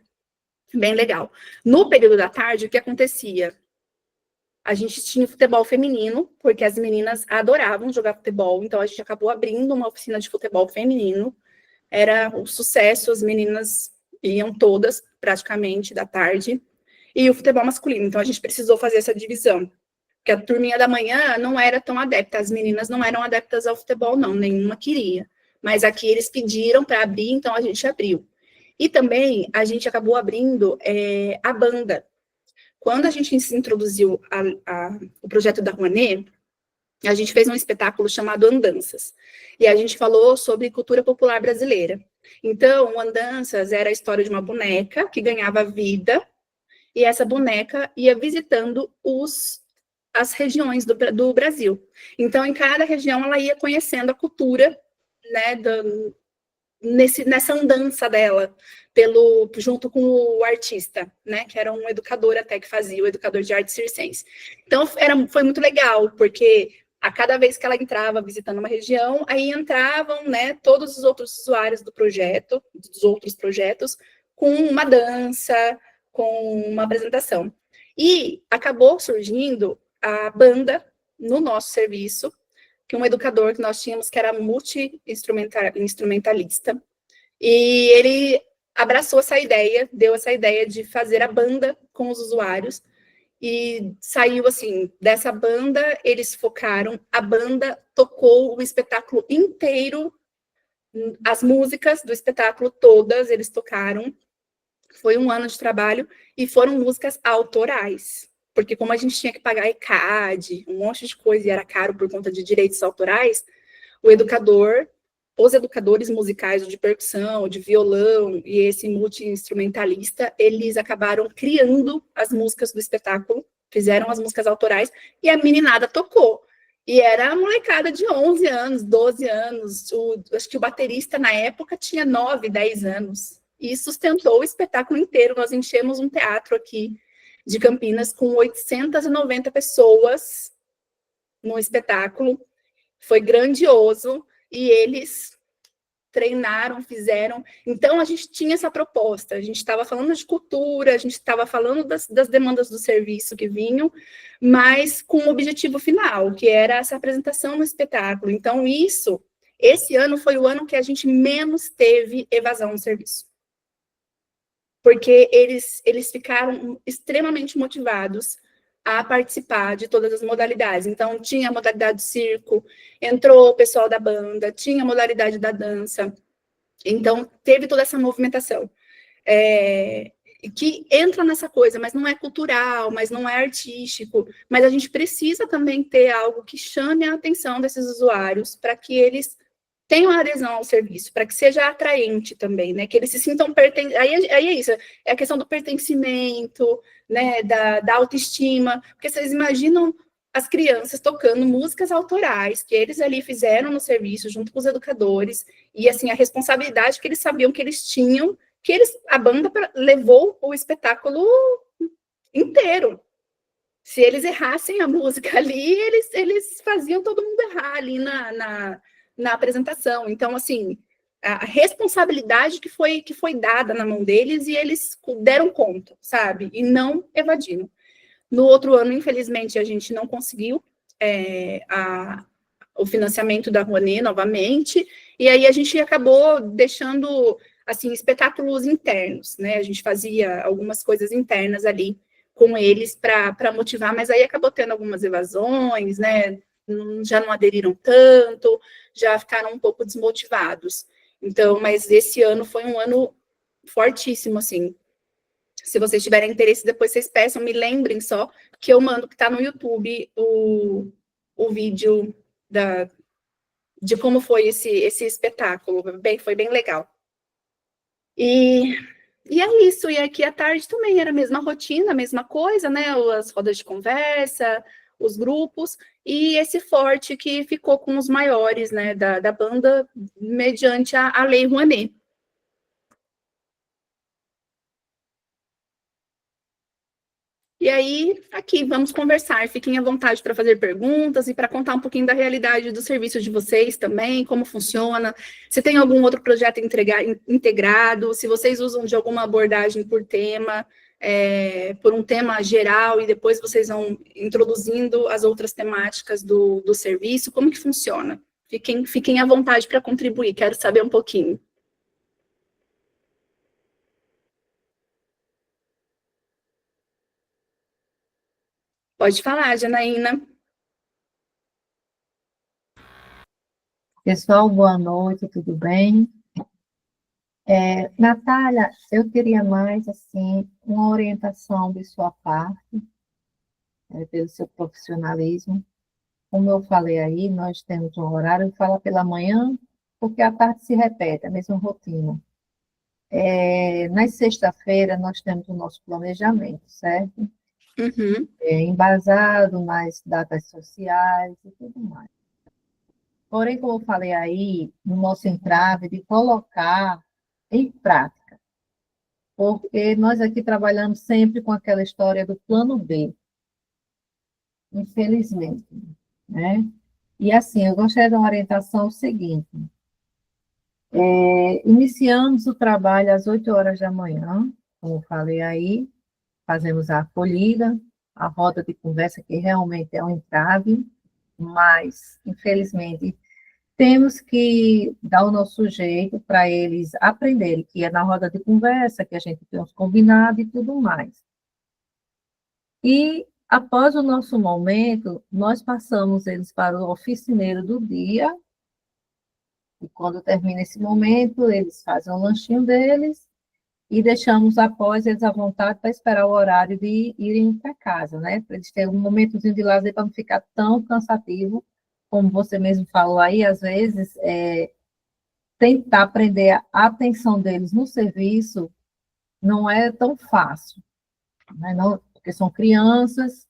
bem legal. No período da tarde, o que acontecia? A gente tinha futebol feminino, porque as meninas adoravam jogar futebol, então a gente acabou abrindo uma oficina de futebol feminino, era o sucesso, as meninas iam todas, praticamente, da tarde, e o futebol masculino. Então, a gente precisou fazer essa divisão. Porque a turminha da manhã não era tão adepta, as meninas não eram adeptas ao futebol, não, nenhuma queria. Mas aqui eles pediram para abrir, então a gente abriu. E também a gente acabou abrindo a banda. Quando a gente introduziu o projeto da Rouanet, a gente fez um espetáculo chamado Andanças. E a gente falou sobre cultura popular brasileira. Então, o Andanças era a história de uma boneca que ganhava vida, e essa boneca ia visitando as regiões do Brasil. Então, em cada região, ela ia conhecendo a cultura, né, nessa andança dela, junto com o artista, né, que era um educador até que fazia, o educador de arte circense. Então, foi muito legal, porque a cada vez que ela entrava visitando uma região, aí entravam, né, todos os outros usuários do projeto, dos outros projetos, com uma dança, com uma apresentação. E acabou surgindo a banda no nosso serviço, que um educador que nós tínhamos que era multi-instrumentalista, e ele abraçou essa ideia, deu essa ideia de fazer a banda com os usuários, e saiu assim, dessa banda, eles focaram, a banda tocou o espetáculo inteiro, as músicas do espetáculo todas, eles tocaram, foi um ano de trabalho, e foram músicas autorais, porque como a gente tinha que pagar ECAD, um monte de coisa, e era caro por conta de direitos autorais, os educadores musicais de percussão, de violão, e esse multi-instrumentalista, eles acabaram criando as músicas do espetáculo, fizeram as músicas autorais, e a meninada tocou. E era a molecada de 11 anos, 12 anos, acho que o baterista na época tinha 9, 10 anos, e sustentou o espetáculo inteiro. Nós enchemos um teatro aqui de Campinas com 890 pessoas no espetáculo, foi grandioso, e eles treinaram, fizeram. Então, a gente tinha essa proposta, a gente estava falando de cultura, a gente estava falando das demandas do serviço que vinham, mas com um objetivo final, que era essa apresentação no espetáculo. Então, esse ano foi o ano que a gente menos teve evasão no serviço. Porque eles ficaram extremamente motivados a participar de todas as modalidades. Então, tinha a modalidade do circo, entrou o pessoal da banda, tinha a modalidade da dança. Então, teve toda essa movimentação. Que entra nessa coisa, mas não é cultural, mas não é artístico. Mas a gente precisa também ter algo que chame a atenção desses usuários para que eles tenham adesão ao serviço, para que seja atraente também, né? Que eles se sintam pertencentes. Aí é isso, é a questão do pertencimento, né? Da autoestima. Porque vocês imaginam as crianças tocando músicas autorais que eles ali fizeram no serviço, junto com os educadores, e assim, a responsabilidade que eles sabiam que eles tinham, a banda levou o espetáculo inteiro. Se eles errassem a música ali, eles faziam todo mundo errar ali na apresentação. Então, assim, a responsabilidade que foi dada na mão deles, e eles deram conta, sabe? E não evadiram. No outro ano, infelizmente, a gente não conseguiu o financiamento da Rouanet novamente, e aí a gente acabou deixando, assim, espetáculos internos, né? A gente fazia algumas coisas internas ali com eles para motivar, mas aí acabou tendo algumas evasões, né? Já não aderiram tanto, já ficaram um pouco desmotivados. Então, mas esse ano foi um ano fortíssimo, assim. Se vocês tiverem interesse, depois vocês peçam, me lembrem só, que eu mando, que está no YouTube, o vídeo de como foi esse espetáculo. Foi bem legal. E é isso, e aqui à tarde também era a mesma rotina, a mesma coisa, né? As rodas de conversa, os grupos, e esse forte que ficou com os maiores, né, da banda, mediante a Lei Rouanet. E aí, aqui, vamos conversar, fiquem à vontade para fazer perguntas e para contar um pouquinho da realidade do serviço de vocês também, como funciona, se tem algum outro projeto integrado, se vocês usam de alguma abordagem por tema, por um tema geral, e depois vocês vão introduzindo as outras temáticas do serviço, como que funciona? Fiquem à vontade para contribuir, quero saber um pouquinho. Pode falar, Janaína. Pessoal, boa noite, tudo bem? Natália, eu queria mais, assim, uma orientação de sua parte, pelo seu profissionalismo. Como eu falei aí, nós temos um horário, fala pela manhã, porque à tarde se repete, a mesma rotina. Na sexta-feira, nós temos o nosso planejamento, certo? Uhum. Embasado nas datas sociais e tudo mais. Porém, como eu falei aí, no nosso entrave, de colocar em prática, porque nós aqui trabalhamos sempre com aquela história do plano B, infelizmente, né? E assim, eu gostaria de uma orientação seguinte. Iniciamos o trabalho às 8 horas da manhã, como eu falei aí, fazemos a acolhida, a roda de conversa, que realmente é um entrave, mas, infelizmente, temos que dar o nosso jeito para eles aprenderem, que é na roda de conversa, que a gente tem uns combinados e tudo mais. E, após o nosso momento, nós passamos eles para o oficineiro do dia, e quando termina esse momento, eles fazem o lanchinho deles, e deixamos após eles à vontade para esperar o horário de irem para casa, né? Para eles terem um momentozinho de lazer, para não ficar tão cansativo, como você mesmo falou aí, às vezes, tentar prender a atenção deles no serviço não é tão fácil, né? Não, porque são crianças,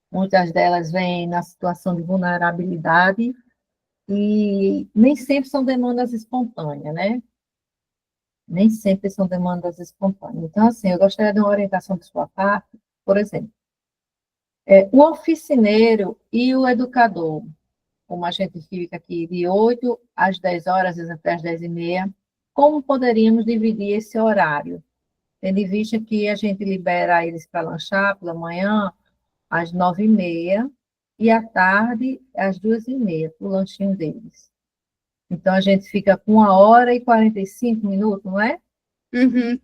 muitas delas vêm na situação de vulnerabilidade e nem sempre são demandas espontâneas, né? Nem sempre são demandas espontâneas. Então, assim, eu gostaria de uma orientação de sua parte, por exemplo, o oficineiro e o educador, como a gente fica aqui de 8 às 10 horas, às vezes até às 10h30, como poderíamos dividir esse horário? Tendo em vista que a gente libera eles para lanchar pela manhã às 9h30 e à tarde às 2h30, para o lanchinho deles. Então, a gente fica com 1h45, não é? Uhum.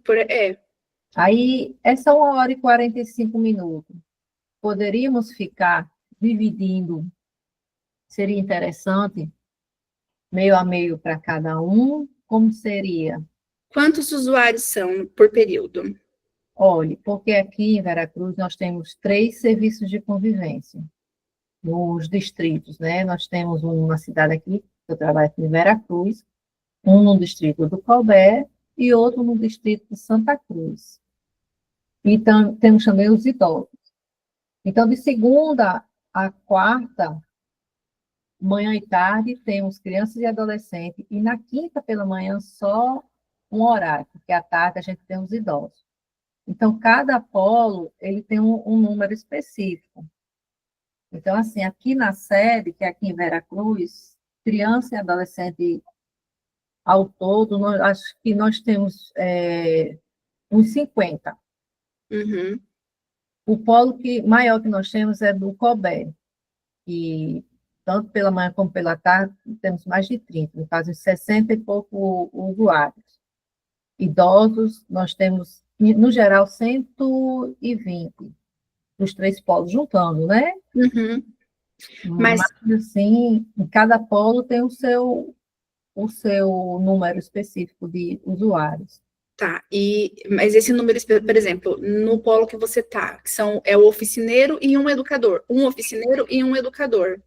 Aí, essa 1h45, poderíamos ficar dividindo, seria interessante, meio a meio para cada um, como seria? Quantos usuários são por período? Olhe, porque aqui em Veracruz nós temos 3 serviços de convivência, nos distritos, né? Nós temos um na cidade aqui, que eu trabalho aqui em Veracruz, um no distrito do Colbert e outro no distrito de Santa Cruz. Então, temos também os idosos. Então, de segunda a quarta, manhã e tarde, temos crianças e adolescentes, e na quinta pela manhã só um horário, porque à tarde a gente tem os idosos. Então, cada polo, ele tem um número específico. Então, assim, aqui na sede, que é aqui em Veracruz, criança e adolescente ao todo, acho que nós temos uns 50. Uhum. O polo maior que nós temos é do Colbert, que tanto pela manhã como pela tarde temos mais de 30, no caso, 60 e pouco usuários. Idosos, nós temos, no geral, 120, os 3 polos juntando, né? Uhum. Mas, assim, em cada polo tem o seu número específico de usuários. tá, mas esse número, por exemplo, no polo que você tá, que é o oficineiro e um educador. Um oficineiro e um educador.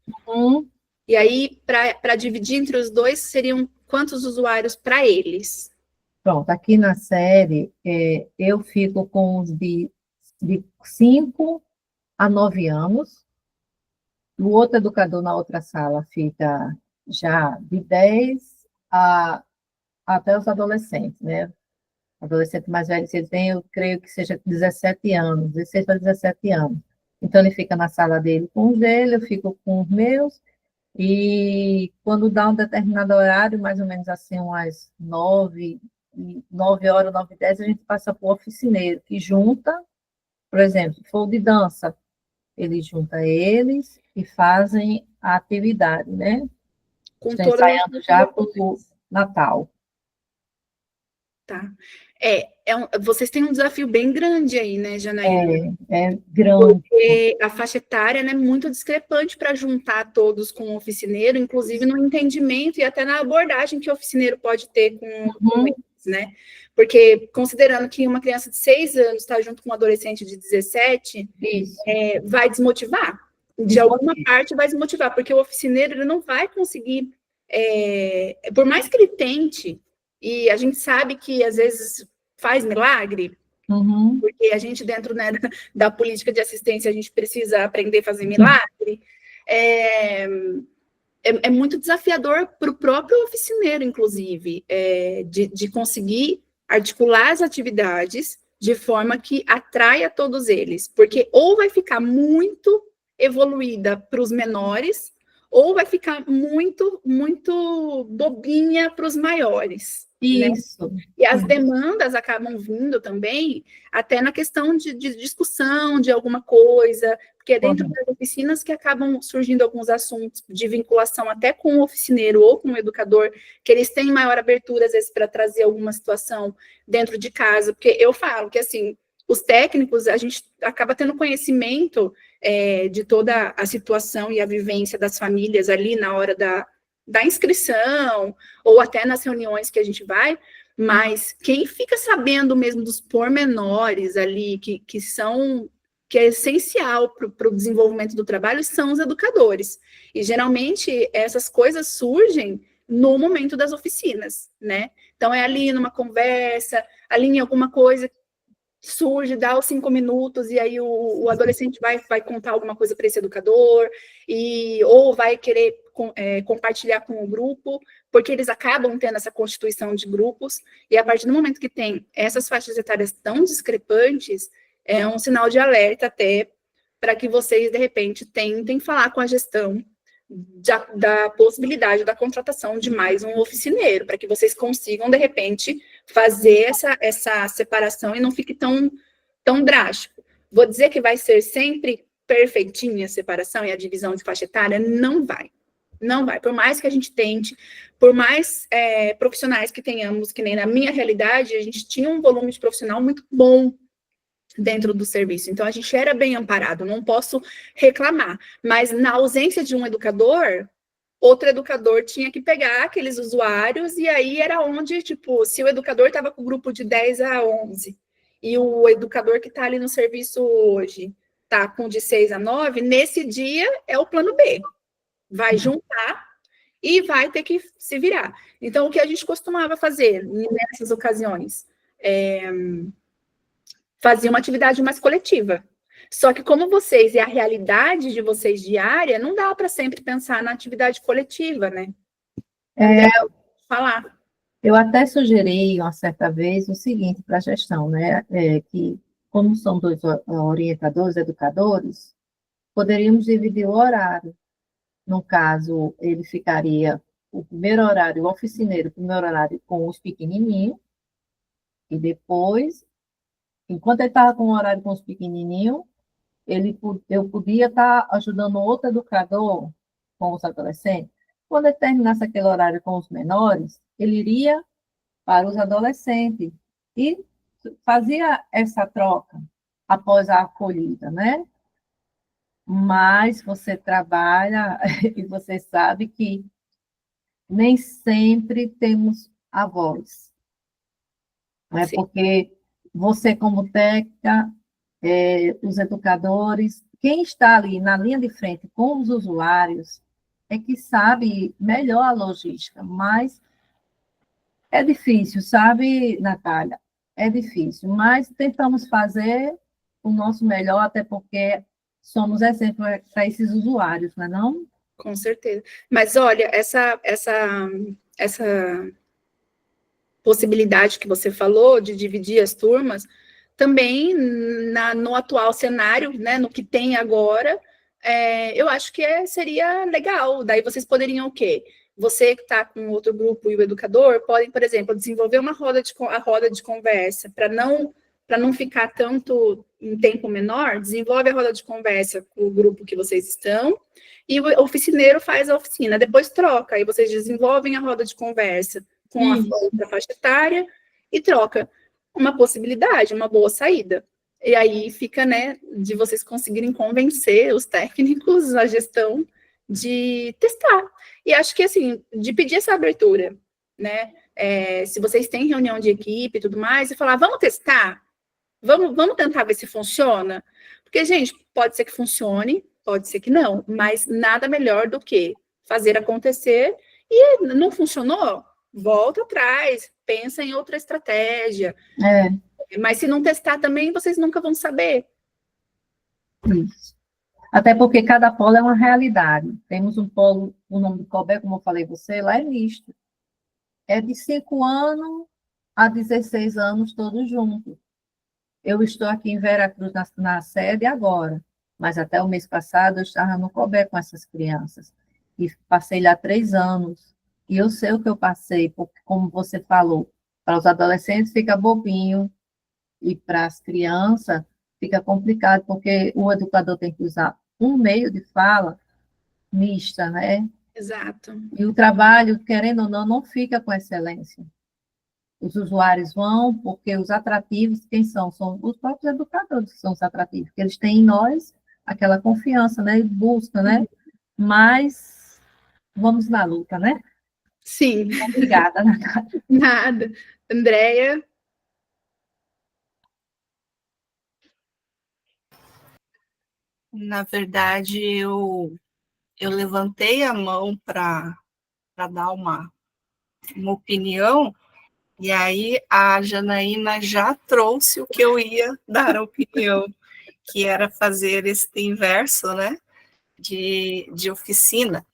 E aí, para dividir entre os dois, seriam quantos usuários para eles? Pronto, aqui na série, eu fico com os de 5 a 9 anos, o outro educador na outra sala fica já de 10 até os adolescentes, né? Adolescente mais velho, ele tem, eu creio que seja 17 anos, 16 para 17 anos. Então, ele fica na sala dele com os dele, eu fico com os meus, e quando dá um determinado horário, mais ou menos assim, umas 9 horas, 9h10, a gente passa para o oficineiro, que junta, por exemplo, se for de dança, ele junta eles e fazem a atividade, né? Com Estão todas as ensaiando já para o Natal. Tá. vocês têm um desafio bem grande aí, né, Janaína? É grande. Porque a faixa etária, né, é muito discrepante para juntar todos com o oficineiro, inclusive no entendimento e até na abordagem que o oficineiro pode ter com eles, né? Porque, considerando que uma criança de 6 anos está junto com um adolescente de 17, vai desmotivar. De alguma parte vai desmotivar, porque o oficineiro ele não vai conseguir, por mais que ele tente, e a gente sabe que às vezes faz milagre, porque a gente dentro, né, da política de assistência, a gente precisa aprender a fazer milagre, é muito desafiador para o próprio oficineiro, inclusive, de conseguir articular as atividades de forma que atraia todos eles, porque ou vai ficar muito evoluída para os menores, ou vai ficar muito, muito bobinha para os maiores. Isso. Né? E as demandas acabam vindo também até na questão de discussão de alguma coisa, porque é dentro das oficinas que acabam surgindo alguns assuntos de vinculação até com o oficineiro ou com o educador, que eles têm maior abertura, às vezes, para trazer alguma situação dentro de casa, porque eu falo que, assim, os técnicos, a gente acaba tendo conhecimento de toda a situação e a vivência das famílias ali na hora da inscrição, ou até nas reuniões que a gente vai, mas quem fica sabendo mesmo dos pormenores ali, que é essencial para o desenvolvimento do trabalho, são os educadores. E, geralmente, essas coisas surgem no momento das oficinas, né? Então, é ali numa conversa, ali em alguma coisa surge, dá os 5 minutos, e aí o adolescente vai contar alguma coisa para esse educador, ou vai querer compartilhar com o grupo, porque eles acabam tendo essa constituição de grupos, e a partir do momento que tem essas faixas etárias tão discrepantes, é um sinal de alerta até para que vocês, de repente, tentem falar com a gestão da possibilidade da contratação de mais um oficineiro, para que vocês consigam, de repente, fazer essa separação e não fique tão drástico. Vou dizer que vai ser sempre perfeitinha a separação e a divisão de faixa etária? Não vai. Não vai. Por mais que a gente tente, por mais profissionais que tenhamos, que nem na minha realidade, a gente tinha um volume de profissional muito bom dentro do serviço. Então, a gente era bem amparado, não posso reclamar. Mas, na ausência de um educador, outro educador tinha que pegar aqueles usuários, e aí era onde, tipo, se o educador estava com o grupo de 10 a 11, e o educador que está ali no serviço hoje está com de 6 a 9, nesse dia é o plano B. Vai juntar e vai ter que se virar. Então, o que a gente costumava fazer nessas ocasiões? Fazia uma atividade mais coletiva. Só que como vocês e a realidade de vocês diária, não dá para sempre pensar na atividade coletiva, né? Falar. Eu até sugeri uma certa vez o seguinte para a gestão, né? Que como são 2 orientadores, educadores, poderíamos dividir o horário. No caso, ele ficaria o primeiro horário, o oficineiro, o primeiro horário com os pequenininhos, e depois, enquanto ele estava com o horário com os pequenininhos, eu podia estar ajudando outro educador com os adolescentes. Quando ele terminasse aquele horário com os menores, ele iria para os adolescentes e fazia essa troca após a acolhida, né? Mas você trabalha e você sabe que nem sempre temos a voz. Não é? Porque você, como técnica, os educadores, quem está ali na linha de frente com os usuários, é que sabe melhor a logística, mas é difícil, sabe, Natália? É difícil, mas tentamos fazer o nosso melhor, até porque somos exemplo para esses usuários, não é não? Com certeza. Mas, olha, essa possibilidade que você falou de dividir as turmas, também no atual cenário, né, no que tem agora, eu acho que seria legal. Daí vocês poderiam o quê? Você que está com outro grupo e o educador podem, por exemplo, desenvolver a roda de conversa para não ficar tanto em tempo menor, desenvolve a roda de conversa com o grupo que vocês estão, e o oficineiro faz a oficina, depois troca, aí vocês desenvolvem a roda de conversa com a outra faixa etária e troca. uma possibilidade, uma boa saída. E aí fica, né, de vocês conseguirem convencer os técnicos, a gestão, de testar. E acho que, assim, de pedir essa abertura, né, se vocês têm reunião de equipe e tudo mais, e falar, vamos testar? Vamos tentar ver se funciona? Porque, gente, pode ser que funcione, pode ser que não, mas nada melhor do que fazer acontecer e não funcionou, volta atrás, pensa em outra estratégia. Mas se não testar também, vocês nunca vão saber. Isso. Até porque cada polo é uma realidade. Temos um polo, o nome do COBE, como eu falei você, lá é misto. É de 5 anos a 16 anos, todos juntos. Eu estou aqui em Veracruz, na sede agora, mas até o mês passado eu estava no COBE com essas crianças. E passei lá 3 anos. E eu sei o que eu passei, porque, como você falou, para os adolescentes fica bobinho, e para as crianças fica complicado, porque o educador tem que usar um meio de fala mista, né? Exato. E o trabalho, querendo ou não, não fica com excelência. Os usuários vão, porque os atrativos, quem são? São os próprios educadores que são os atrativos, porque eles têm em nós aquela confiança, né? E busca, né? Mas vamos na luta, né? Sim. Obrigada, Natália. Nada. Andréia? Na verdade, eu levantei a mão para dar uma opinião, e aí a Janaína já trouxe o que eu ia dar a opinião, que era fazer este inverso, né, de oficina.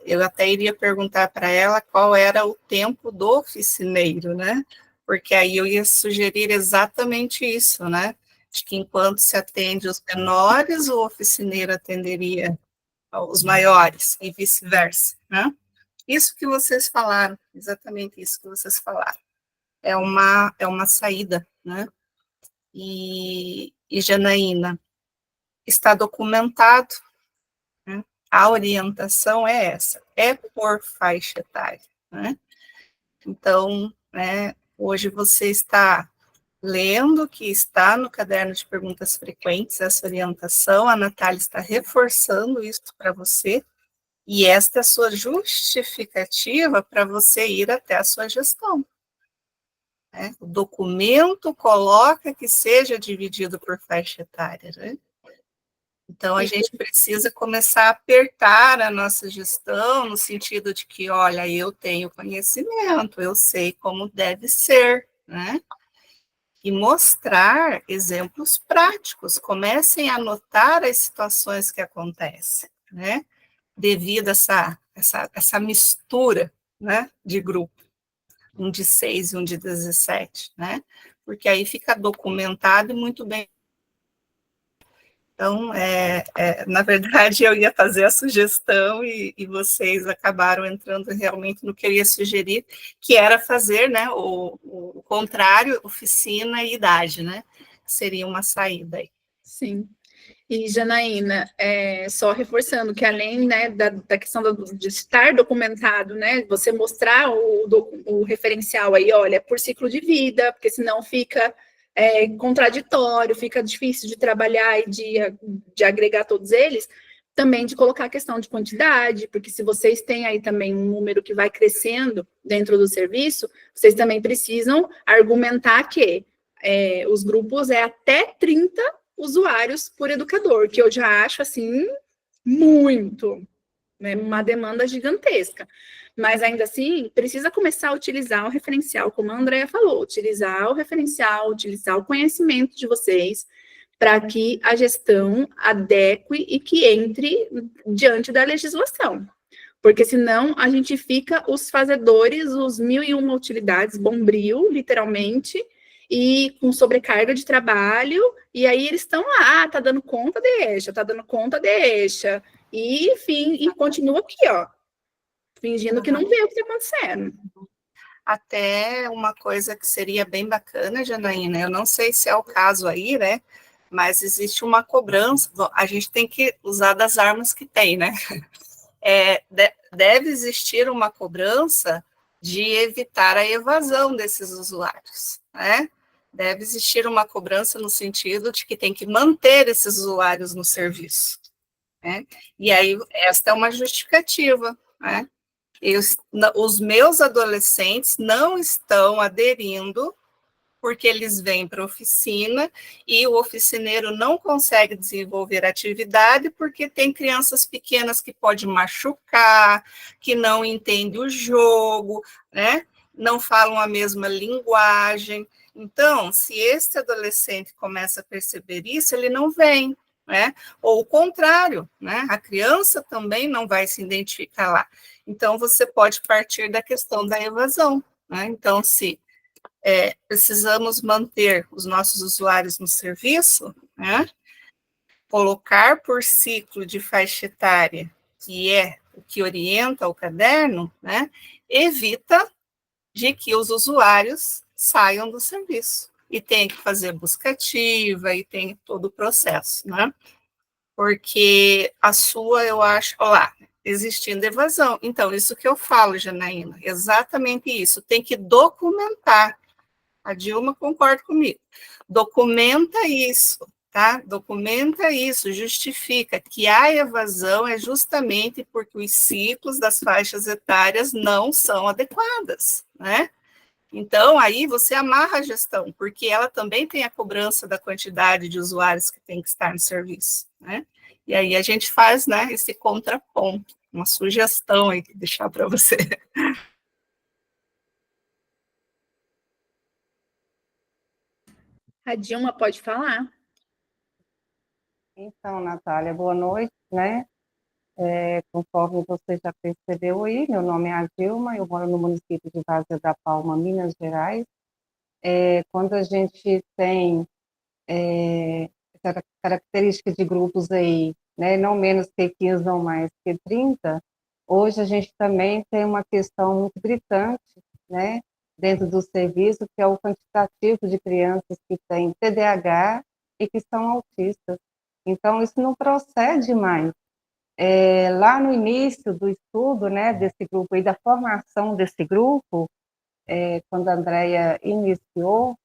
Eu até iria perguntar para ela qual era o tempo do oficineiro, né, porque aí eu ia sugerir exatamente isso, né, de que enquanto se atende os menores, o oficineiro atenderia os maiores e vice-versa, né? Isso que vocês falaram, exatamente isso que vocês falaram. É uma saída, né? E Janaína, está documentado, né? A orientação é essa, é por faixa etária, né? Então, né, hoje você está lendo que está no caderno de perguntas frequentes essa orientação, a Natália está reforçando isso para você, e esta é a sua justificativa para você ir até a sua gestão. Né? O documento coloca que seja dividido por faixa etária, né? Então, a gente precisa começar a apertar a nossa gestão no sentido de que, olha, eu tenho conhecimento, eu sei como deve ser, né? E mostrar exemplos práticos, comecem a notar as situações que acontecem, né? Devido a essa mistura, né, de grupo, um de 6 e um de 17, né? Porque aí fica documentado e muito bem. Então, na verdade, eu ia fazer a sugestão e vocês acabaram entrando realmente no que eu ia sugerir, que era fazer, né, o contrário, oficina e idade, né? Seria uma saída aí. Sim. E, Janaína, só reforçando que além, né, da questão de estar documentado, né, você mostrar o referencial aí, olha, por ciclo de vida, porque senão fica contraditório, fica difícil de trabalhar e de agregar todos eles, também de colocar a questão de quantidade, porque se vocês têm aí também um número que vai crescendo dentro do serviço, vocês também precisam argumentar que os grupos até 30 usuários por educador, que eu já acho, assim, muito, né, uma demanda gigantesca. Mas, ainda assim, precisa começar a utilizar o referencial, como a Andrea falou, utilizar o referencial, utilizar o conhecimento de vocês, para que a gestão adeque e que entre diante da legislação. Porque, senão, a gente fica os fazedores, os 1001 utilidades, bombril, literalmente, e com sobrecarga de trabalho, e aí eles estão lá, tá dando conta, deixa, e, enfim, e continua aqui, ó, fingindo que não vê o que está acontecendo. Até uma coisa que seria bem bacana, Janaína, eu não sei se é o caso aí, né, mas existe uma cobrança, a gente tem que usar das armas que tem, né, deve existir uma cobrança de evitar a evasão desses usuários, né? Deve existir uma cobrança no sentido de que tem que manter esses usuários no serviço, né? E aí, esta é uma justificativa, né? Os meus adolescentes não estão aderindo porque eles vêm para a oficina e o oficineiro não consegue desenvolver atividade porque tem crianças pequenas que podem machucar, que não entendem o jogo, né? Não falam a mesma linguagem. Então, se esse adolescente começa a perceber isso, ele não vem, né? Ou o contrário, né? A criança também não vai se identificar lá. Então, você pode partir da questão da evasão, né? Então, se precisamos manter os nossos usuários no serviço, né? Colocar por ciclo de faixa etária, que é o que orienta o caderno, né? Evita de que os usuários saiam do serviço e tem que fazer busca ativa e tem todo o processo, né? Porque a sua, eu acho, lá, existindo evasão. Então, isso que eu falo, Janaína, exatamente isso, tem que documentar. A Dilma concorda comigo. Documenta isso, tá? Documenta isso, justifica que a evasão é justamente porque os ciclos das faixas etárias não são adequadas, né? Então, aí você amarra a gestão, porque ela também tem a cobrança da quantidade de usuários que tem que estar no serviço, né? E aí a gente faz, né, esse contraponto, uma sugestão aí que deixar para você. A Dilma pode falar. Então, Natália, boa noite, né? Conforme você já percebeu aí, meu nome é a Dilma, eu moro no município de Várzea da Palma, Minas Gerais. Quando a gente tem essa característica de grupos aí, né, não menos que 15, não mais que 30, hoje a gente também tem uma questão muito gritante, né, dentro do serviço, que é o quantitativo de crianças que têm TDAH e que são autistas. Então, isso não procede mais. Lá no início do estudo, né, desse grupo e da formação desse grupo, quando a Andrea iniciou,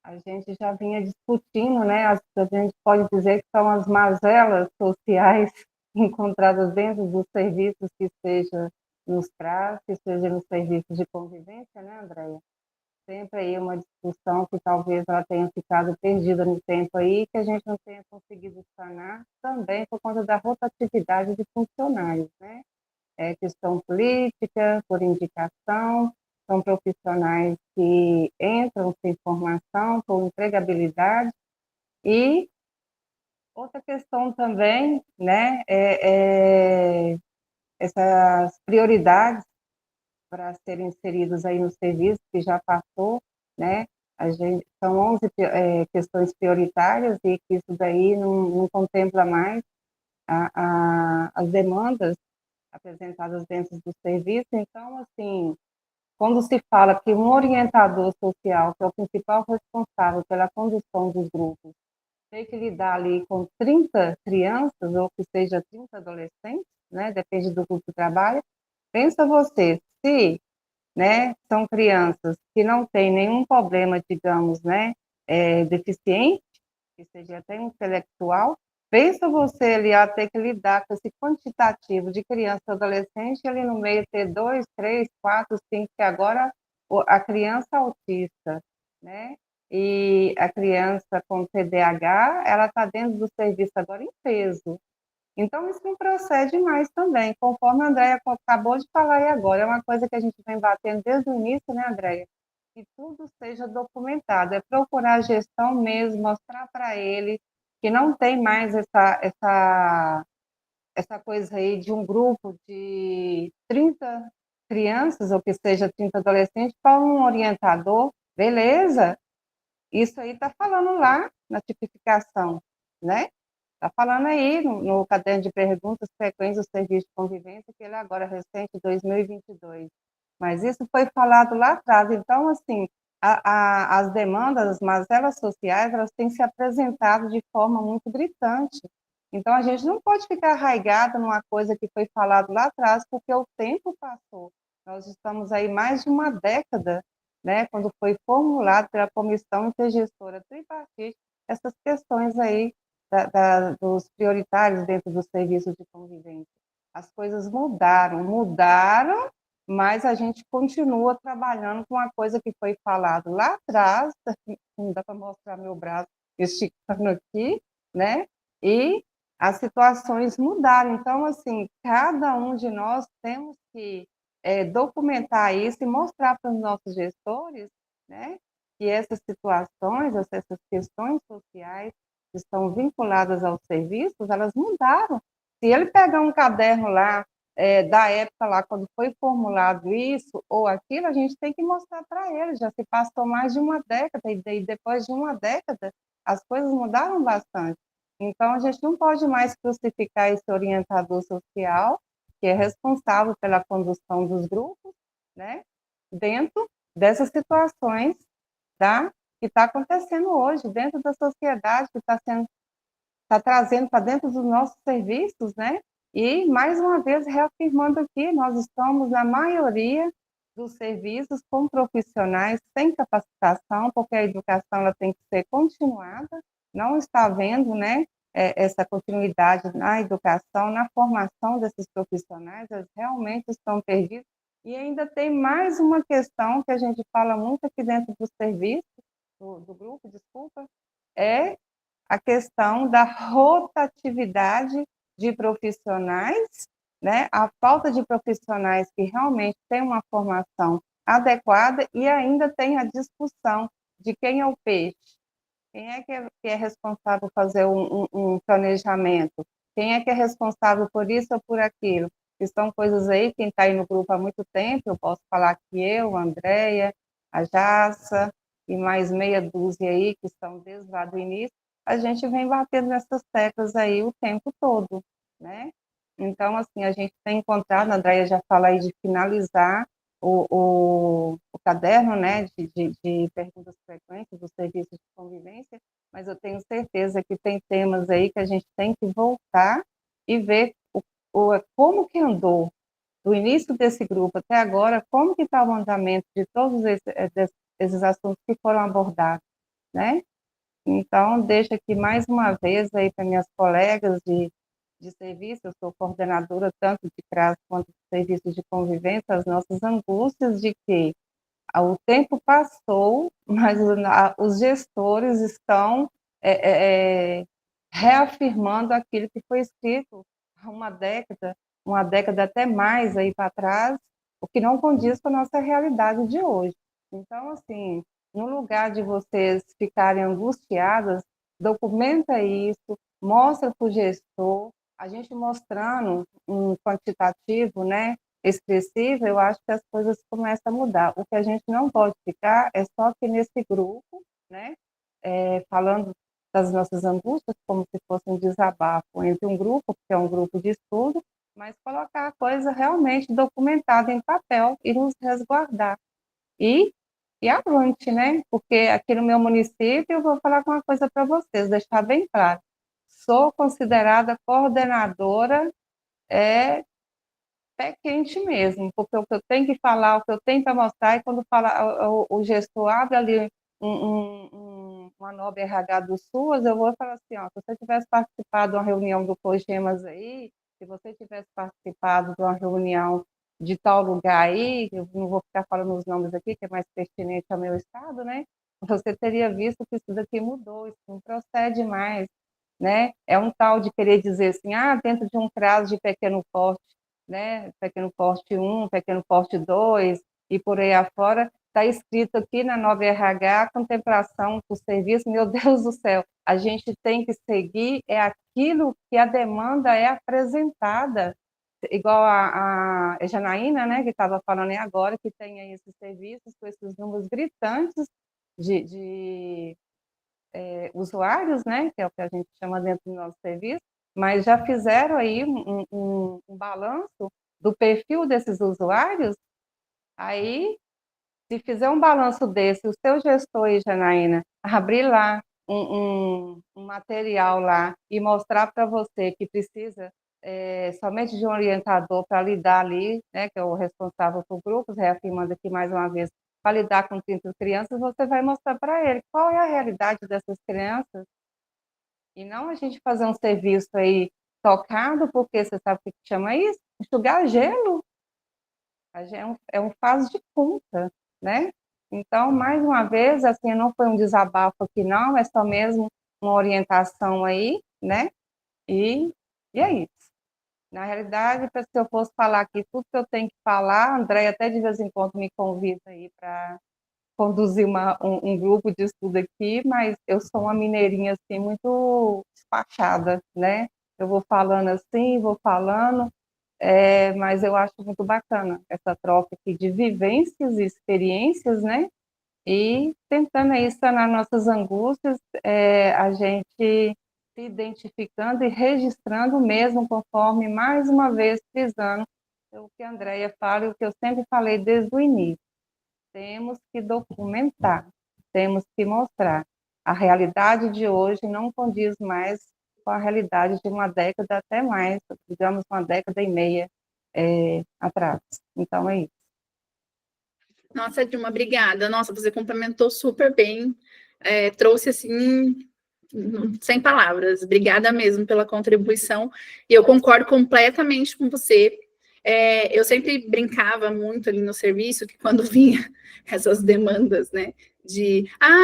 a gente já vinha discutindo, né, a gente pode dizer que são as mazelas sociais encontradas dentro dos serviços, que seja nos CRAS, que seja nos serviços de convivência, né, Andrea? Sempre aí uma discussão que talvez ela tenha ficado perdida no tempo aí, que a gente não tenha conseguido sanar, também por conta da rotatividade de funcionários, né? Questão política, por indicação, são profissionais que entram sem formação, por empregabilidade, e outra questão também, né, essas prioridades para serem inseridos aí no serviço, que já passou, né? São 11 questões prioritárias e que isso daí não contempla mais as demandas apresentadas dentro do serviço. Então, assim, quando se fala que um orientador social, que é o principal responsável pela condução dos grupos, tem que lidar ali com 30 crianças, ou que seja 30 adolescentes, né? Depende do grupo de trabalho. Pensa você, se, né, são crianças que não têm nenhum problema, digamos, né, deficiente, que seja até intelectual, pensa você ali a ter que lidar com esse quantitativo de criança e adolescente, e ali no meio ter 2, 3, 4, 5, que agora a criança autista, né, e a criança com TDAH, ela está dentro do serviço agora em peso. Então, isso não procede mais também, conforme a Andrea acabou de falar aí agora. É uma coisa que a gente vem batendo desde o início, né, Andrea? Que tudo seja documentado, é procurar a gestão mesmo, mostrar para ele que não tem mais essa coisa aí de um grupo de 30 crianças, ou que seja 30 adolescentes, para um orientador, beleza? Isso aí está falando lá na tipificação, né? Está falando aí no caderno de perguntas frequentes do serviço de convivência, que ele é agora recente, 2022. Mas isso foi falado lá atrás. Então, assim, as demandas, as mazelas sociais, elas têm se apresentado de forma muito gritante. Então, a gente não pode ficar arraigado numa coisa que foi falado lá atrás, porque o tempo passou. Nós estamos aí mais de uma década, né, quando foi formulado pela Comissão Intergestora Tripartite essas questões aí dos prioritários dentro do serviço de convivência. As coisas mudaram, mas a gente continua trabalhando com uma coisa que foi falado lá atrás, não dá para mostrar meu braço esticando aqui, né? E as situações mudaram. Então, assim, cada um de nós temos que documentar isso e mostrar para os nossos gestores, né, que essas situações, essas questões sociais que estão vinculadas aos serviços, elas mudaram. Se ele pegar um caderno lá, da época lá, quando foi formulado isso ou aquilo, a gente tem que mostrar para ele, já se passou mais de uma década, e depois de uma década, as coisas mudaram bastante. Então, a gente não pode mais crucificar esse orientador social, que é responsável pela condução dos grupos, né, dentro dessas situações, tá, que está acontecendo hoje, dentro da sociedade, que está trazendo para dentro dos nossos serviços, né? E, mais uma vez, reafirmando aqui, nós estamos, na maioria dos serviços, com profissionais sem capacitação, porque a educação ela tem que ser continuada, não está havendo, né, essa continuidade na educação, na formação desses profissionais, eles realmente estão perdidos. E ainda tem mais uma questão que a gente fala muito aqui dentro do serviço, do grupo, desculpa, é a questão da rotatividade de profissionais, né? A falta de profissionais que realmente têm uma formação adequada e ainda tem a discussão de quem é o peixe, quem é que é responsável por fazer um planejamento, quem é que é responsável por isso ou por aquilo, que são coisas aí, quem está aí no grupo há muito tempo, eu posso falar que eu, a Andréia, a Jassa e mais meia dúzia aí, que estão desde lá do início, a gente vem batendo nessas teclas aí o tempo todo, né? Então, assim, a gente tem encontrado, a Andréia já fala aí de finalizar o caderno, né, de perguntas frequentes do serviço de convivência, mas eu tenho certeza que tem temas aí que a gente tem que voltar e ver como que andou do início desse grupo até agora, como que está o andamento de todos esses assuntos que foram abordados, né? Então, deixo aqui mais uma vez aí para minhas colegas de serviço, eu sou coordenadora tanto de CRAS quanto de serviços de convivência, as nossas angústias de que o tempo passou, mas os gestores estão reafirmando aquilo que foi escrito há uma década até mais aí para trás, o que não condiz com a nossa realidade de hoje. Então, assim, no lugar de vocês ficarem angustiadas, documenta isso, mostra para o gestor, a gente mostrando um quantitativo, né, expressivo, eu acho que as coisas começam a mudar. O que a gente não pode ficar é só aqui nesse grupo, né, falando das nossas angústias como se fosse um desabafo entre um grupo, que é um grupo de estudo, mas colocar a coisa realmente documentada em papel e nos resguardar. E avante, né? Porque aqui no meu município, eu vou falar uma coisa para vocês, deixar bem claro. Sou considerada coordenadora pé quente mesmo, porque o que eu tenho que falar, o que eu tenho para mostrar, e quando fala, o gestor abre ali uma nova RH do SUAS, eu vou falar assim, ó, se você tivesse participado de uma reunião do COGEMAS aí, se você tivesse participado de uma reunião de tal lugar aí, eu não vou ficar falando os nomes aqui, que é mais pertinente ao meu estado, né? Você teria visto que isso daqui mudou, isso não procede mais, né? É um tal de querer dizer assim, dentro de um CRAS de pequeno porte, né? Pequeno porte 1, pequeno porte 2 e por aí afora, está escrito aqui na nova RH, contemplação do serviço, meu Deus do céu, a gente tem que seguir aquilo que a demanda é apresentada, igual a Janaína, né, que estava falando aí agora, que tem aí esses serviços com esses números gritantes de usuários, né, que é o que a gente chama dentro do nosso serviço, mas já fizeram aí um balanço do perfil desses usuários, aí, se fizer um balanço desse, o seu gestor aí, Janaína, abrir lá um material lá e mostrar para você que precisa somente de um orientador para lidar ali, né, que é o responsável por grupos, reafirmando aqui mais uma vez, para lidar com 30 crianças, você vai mostrar para ele qual é a realidade dessas crianças, e não a gente fazer um serviço aí tocado, porque você sabe o que chama isso? Enxugar gelo. É um faz de conta, né? Então, mais uma vez, assim, não foi um desabafo aqui, não, é só mesmo uma orientação aí, né? E é isso. Na realidade, se eu fosse falar aqui tudo que eu tenho que falar, a Andréia até de vez em quando me convida aí para conduzir um grupo de estudo aqui, mas eu sou uma mineirinha, assim, muito despachada, né? Eu vou falando assim, vou falando, mas eu acho muito bacana essa troca aqui de vivências e experiências, né? E tentando aí sanar nossas angústias, a gente se identificando e registrando mesmo, conforme, mais uma vez, frisando o que a Andréia fala e o que eu sempre falei desde o início. Temos que documentar, temos que mostrar. A realidade de hoje não condiz mais com a realidade de uma década, até mais, digamos, uma década e meia atrás. Então, é isso. Nossa, Dilma, obrigada. Nossa, você complementou super bem, trouxe assim, sem palavras. Obrigada mesmo pela contribuição. E eu concordo completamente com você. Eu sempre brincava muito ali no serviço, que quando vinha essas demandas, né?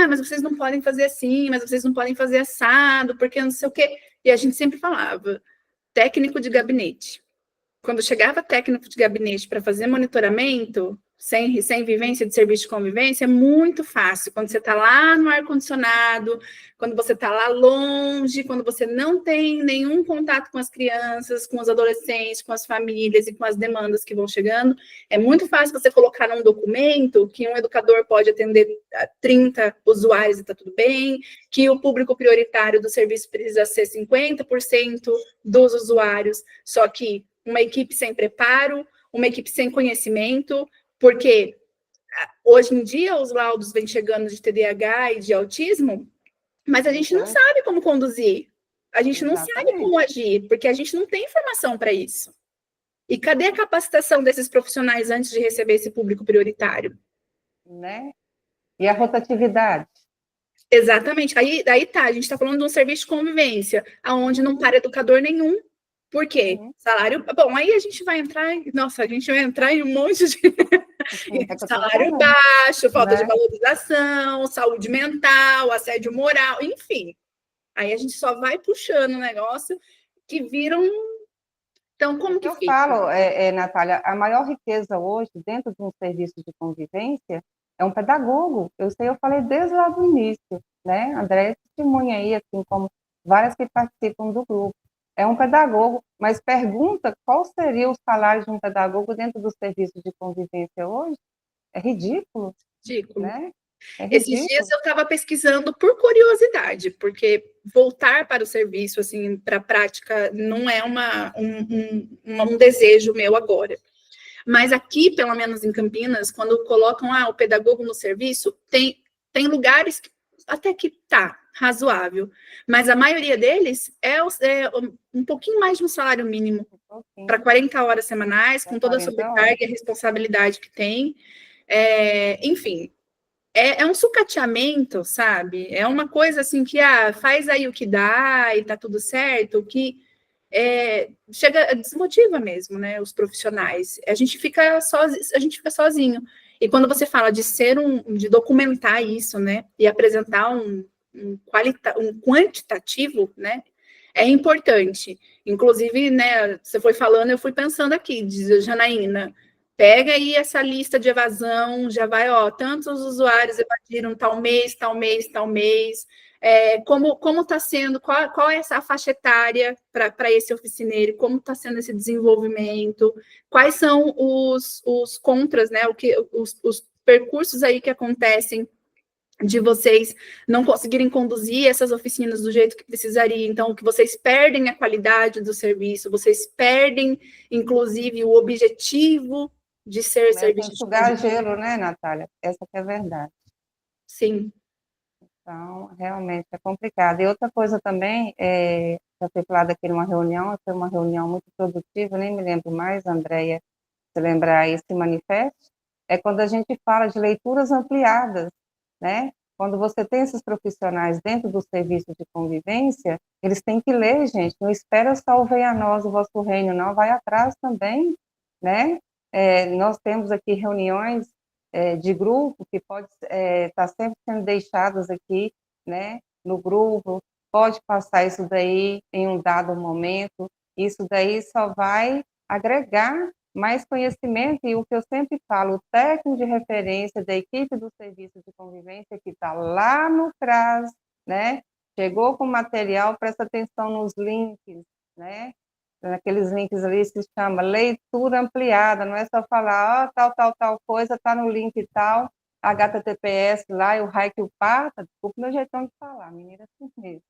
Mas vocês não podem fazer assim, mas vocês não podem fazer assado, porque não sei o quê. E a gente sempre falava, técnico de gabinete. Quando chegava técnico de gabinete para fazer monitoramento, sem vivência de serviço de convivência, é muito fácil. Quando você está lá no ar-condicionado, quando você está lá longe, quando você não tem nenhum contato com as crianças, com os adolescentes, com as famílias e com as demandas que vão chegando, é muito fácil você colocar num documento que um educador pode atender 30 usuários e está tudo bem, que o público prioritário do serviço precisa ser 50% dos usuários, só que uma equipe sem preparo, uma equipe sem conhecimento, porque hoje em dia os laudos vêm chegando de TDAH e de autismo, mas a gente não sabe como conduzir, a gente não sabe como agir, porque a gente não tem informação para isso. E cadê a capacitação desses profissionais antes de receber esse público prioritário? Né? E a rotatividade? Exatamente. Aí tá, a gente está falando de um serviço de convivência, aonde não para educador nenhum. Por quê? Salário. Bom, aí a gente vai entrar. Nossa, a gente vai entrar em um monte de salário baixo, falta de valorização, saúde mental, assédio moral, enfim. Aí a gente só vai puxando o negócio que viram. Então, como que eu fica? falo, Natália, a maior riqueza hoje, dentro de um serviço de convivência, é um pedagogo. Eu falei desde lá do início, né? André testemunha aí, assim como várias que participam do grupo. É um pedagogo, mas pergunta qual seria o salário de um pedagogo dentro do serviço de convivência hoje? É ridículo. Ridículo. Né? Esses dias eu estava pesquisando por curiosidade, porque voltar para o serviço, assim, para a prática, não é um desejo meu agora. Mas aqui, pelo menos em Campinas, quando colocam o pedagogo no serviço, tem lugares que até que tá razoável, mas a maioria deles é um pouquinho mais de um salário mínimo, para 40 horas semanais, com toda a sobrecarga e a responsabilidade que tem. Enfim, é um sucateamento, sabe? É uma coisa assim que faz aí o que dá e tá tudo certo, que desmotiva mesmo, né? Os profissionais. A gente fica sozinho. E quando você fala de de documentar isso, né? E apresentar um quantitativo, né? É importante. Inclusive, né? Você foi falando, eu fui pensando aqui, diz Janaína. Pega aí essa lista de evasão, já vai, tantos usuários evadiram tal mês, tal mês, tal mês. Como está sendo, qual é essa faixa etária para esse oficineiro, como está sendo esse desenvolvimento, quais são os contras, né? Os percursos aí que acontecem de vocês não conseguirem conduzir essas oficinas do jeito que precisaria, então que vocês perdem a qualidade do serviço, vocês perdem, inclusive, o objetivo de ser serviço. Enxugar gelo, né, Natália? Essa que é a verdade. Sim. Então, realmente é complicado. E outra coisa também, já foi falado aqui numa reunião, foi uma reunião muito produtiva, nem me lembro mais, Andréia, se lembrar aí, se manifeste, é quando a gente fala de leituras ampliadas, né? Quando você tem esses profissionais dentro do serviço de convivência, eles têm que ler, gente, não espera só o venha a nós o vosso reino, não, vai atrás também, né? Nós temos aqui reuniões de grupo que pode estar sempre sendo deixadas aqui, né, no grupo, pode passar isso daí em um dado momento, isso daí só vai agregar mais conhecimento, e o que eu sempre falo, o técnico de referência da equipe do serviço de convivência que está lá no CRAS, né, chegou com material, presta atenção nos links, né, naqueles links ali se chama leitura ampliada, não é só falar, tal coisa, está no link e tal, HTTPS lá, e o raio que o parta, desculpa meu jeitão de falar, menina, assim mesmo,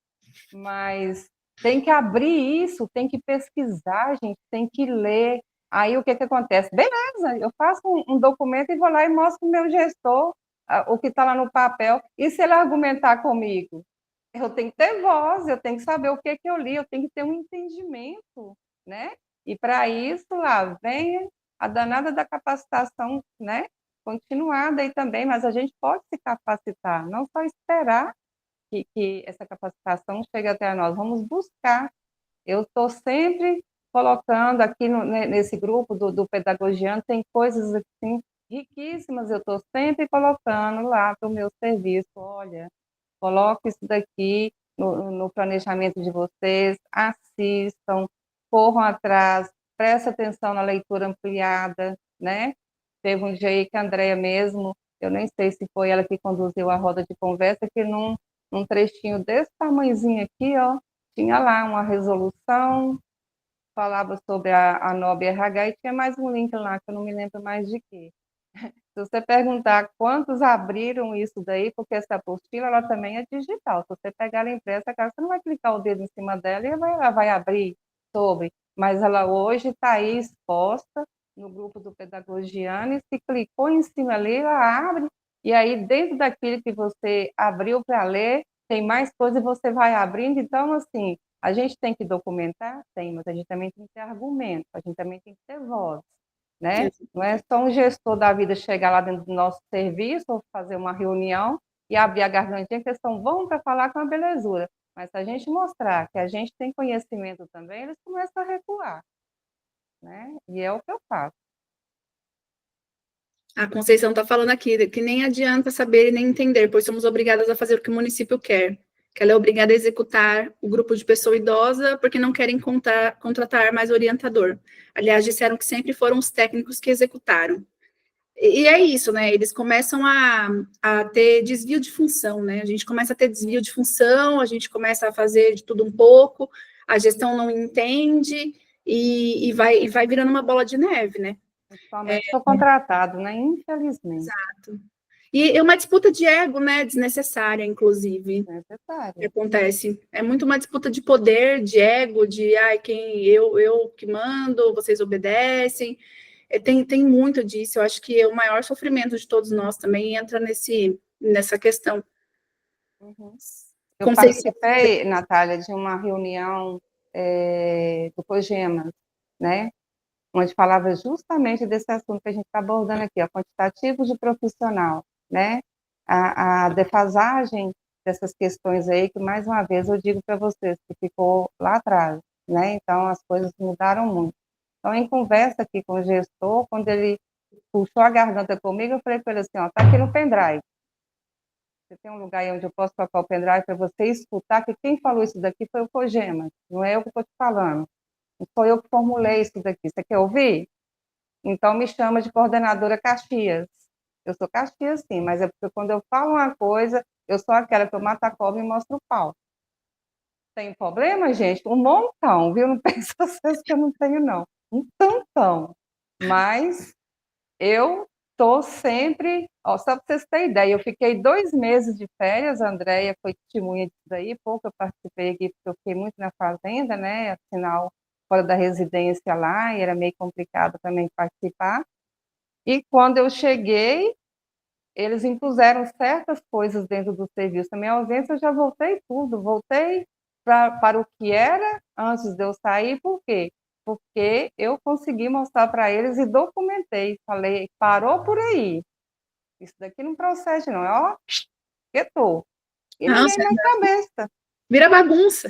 mas tem que abrir isso, tem que pesquisar, gente, tem que ler. Aí o que acontece? Beleza, eu faço um documento e vou lá e mostro para o meu gestor o que está lá no papel, e se ele argumentar comigo? Eu tenho que ter voz, eu tenho que saber o que eu li, eu tenho que ter um entendimento, né? E para isso, lá vem a danada da capacitação, né? Continuada aí também, mas a gente pode se capacitar, não só esperar que essa capacitação chegue até nós, vamos buscar. Eu estou sempre colocando aqui nesse grupo do Pedagogiano, tem coisas assim riquíssimas, eu estou sempre colocando lá para o meu serviço, olha, coloque isso daqui no planejamento de vocês, assistam, corram atrás, prestem atenção na leitura ampliada, né? Teve um dia aí que a Andréia mesmo, eu nem sei se foi ela que conduziu a roda de conversa, que num trechinho desse tamanhozinho aqui, ó, tinha lá uma resolução, falava sobre a NOB RH e tinha mais um link lá, que eu não me lembro mais de quê. Se você perguntar quantos abriram isso daí, porque essa apostila ela também é digital. Se você pegar ela impressa, cara, você não vai clicar o dedo em cima dela e ela vai abrir sobre. Mas ela hoje está aí exposta no grupo do Pedagogiano, e se clicou em cima ali, ela abre, e aí dentro daquilo que você abriu para ler, tem mais coisa e você vai abrindo. Então, assim, a gente tem que documentar? Tem, mas a gente também tem que ter argumento, a gente também tem que ter voz, né? Não é só um gestor da vida chegar lá dentro do nosso serviço ou fazer uma reunião e abrir a gargantinha, que eles são bons para falar com a belezura. Mas se a gente mostrar que a gente tem conhecimento também, eles começam a recuar, né? E é o que eu faço. A Conceição está falando aqui que nem adianta saber nem entender, pois somos obrigadas a fazer o que o município quer. Que ela é obrigada a executar o grupo de pessoa idosa porque não querem contratar mais orientador. Aliás, disseram que sempre foram os técnicos que executaram. E é isso, né? Eles começam a ter desvio de função, né? A gente começa a ter desvio de função, a gente começa a fazer de tudo um pouco, a gestão não entende e vai virando uma bola de neve, né? Principalmente se for contratado, né? Infelizmente. Exato. E é uma disputa de ego, né? Desnecessária, inclusive. Necessário. Que acontece. É muito uma disputa de poder, de ego, de quem eu que mando, vocês obedecem. Tem muito disso. Eu acho que o maior sofrimento de todos nós também entra nessa questão. Uhum. Eu Conceição. participei, Natália, de uma reunião do COGEMAS, né? Onde falava justamente desse assunto que a gente está abordando aqui, o quantitativo de profissional, né? A defasagem dessas questões aí, que mais uma vez eu digo para vocês, que ficou lá atrás, né? Então as coisas mudaram muito. Então, em conversa aqui com o gestor, quando ele puxou a garganta comigo, eu falei para ele assim, ó, tá aqui no pendrive. Você tem um lugar aí onde eu posso colocar o pendrive para você escutar, que quem falou isso daqui foi o Cogemas, não é eu que estou te falando. Não sou eu que formulei isso daqui. Você quer ouvir? Então, me chama de coordenadora Caxias. Eu sou Caxias, sim, mas é porque quando eu falo uma coisa, eu sou aquela que eu mato a cobra e mostro o pau. Tem problema, gente? Um montão, viu? Não pensa vocês que eu não tenho, não. Um tantão. Mas eu estou sempre... Ó, só para vocês terem ideia, eu fiquei 2 meses de férias, a Andréia foi testemunha disso daí, pouco eu participei aqui, porque eu fiquei muito na fazenda, né? Afinal, fora da residência lá, e era meio complicado também participar. E quando eu cheguei, eles impuseram certas coisas dentro do serviço. Na minha ausência, eu já voltei tudo, voltei para o que era antes de eu sair, por quê? Porque eu consegui mostrar para eles e documentei, falei, parou por aí, isso daqui não procede não, é ó, quietou. E Nossa, ninguém mais tá besta. vira bagunça.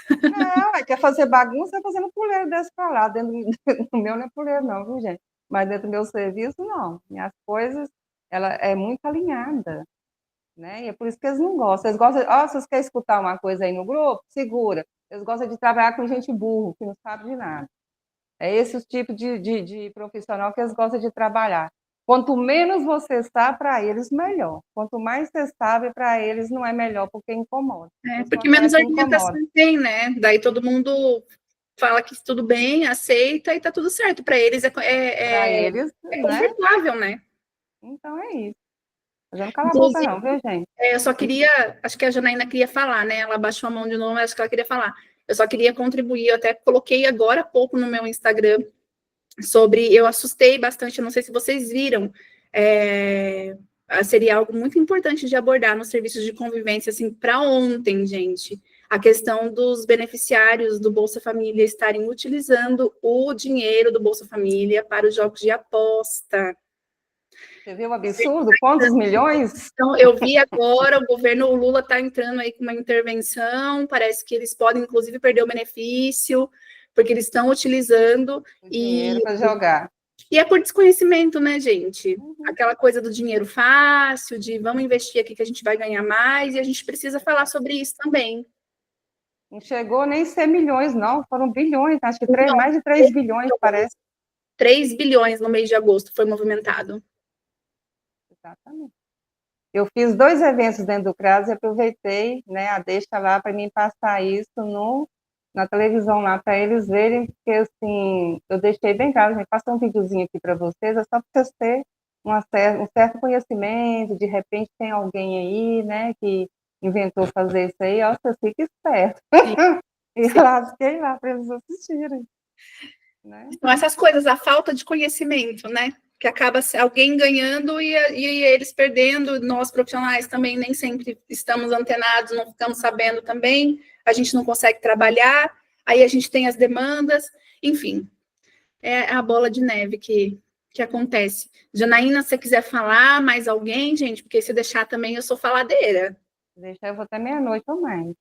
Não, quer fazer bagunça, é fazendo puleiro desse para lá, dentro do meu não é puleiro não, viu gente? Mas dentro do meu serviço, não. Minhas coisas, ela é muito alinhada, né? E é por isso que eles não gostam. Eles gostam, ó, se vocês querem escutar uma coisa aí no grupo, segura. Eles gostam de trabalhar com gente burro, que não sabe de nada. É esse o tipo de profissional que eles gostam de trabalhar. Quanto menos você sabe, para eles, melhor. Quanto mais você sabe, para eles não é melhor, porque incomoda. Eu sou Porque aquela menos que incomoda. argumentação tem, né? Daí todo mundo fala que tudo bem, aceita e tá tudo certo. Para eles Para eles, é né? confortável, né? Então é isso. Fazendo cala a boca Inclusive, não, viu, gente? eu só queria, acho que a Janaína queria falar, né? Ela baixou a mão de novo, acho que ela queria falar. Eu só queria contribuir, eu até coloquei agora há pouco no meu Instagram sobre, eu assustei bastante, eu não sei se vocês viram, seria algo muito importante de abordar nos serviços de convivência, assim, para ontem, gente, a questão dos beneficiários do Bolsa Família estarem utilizando o dinheiro do Bolsa Família para os jogos de aposta. Você viu o absurdo? Quantos milhões? Então, eu vi agora, o Lula está entrando aí com uma intervenção, parece que eles podem, inclusive, perder o benefício, porque eles estão utilizando, O dinheiro para jogar. e é por desconhecimento, né, gente? Uhum. Aquela coisa do dinheiro fácil, de vamos investir aqui que a gente vai ganhar mais, e a gente precisa falar sobre isso também. Não chegou nem a ser milhões, não, foram bilhões, acho que mais de 3 bilhões, parece. 3 bilhões no mês de agosto foi movimentado. Exatamente. Eu fiz 2 eventos dentro do CRAS e aproveitei, né, a deixa lá para mim passar isso na televisão lá, para eles verem, porque assim, eu deixei bem claro, gente, passar um videozinho aqui para vocês, é só para vocês terem um certo conhecimento, de repente tem alguém aí, né, que inventou fazer isso aí, ó, você fica esperto. E lasquei lá para eles assistirem. Né? Então, essas coisas, a falta de conhecimento, né? Que acaba alguém ganhando e eles perdendo, nós profissionais também nem sempre estamos antenados, não ficamos sabendo também, a gente não consegue trabalhar, aí a gente tem as demandas, enfim, é a bola de neve que acontece. Janaína, se você quiser falar mais alguém, gente, porque se deixar também eu sou faladeira. Deixa eu vou até meia-noite ou mais.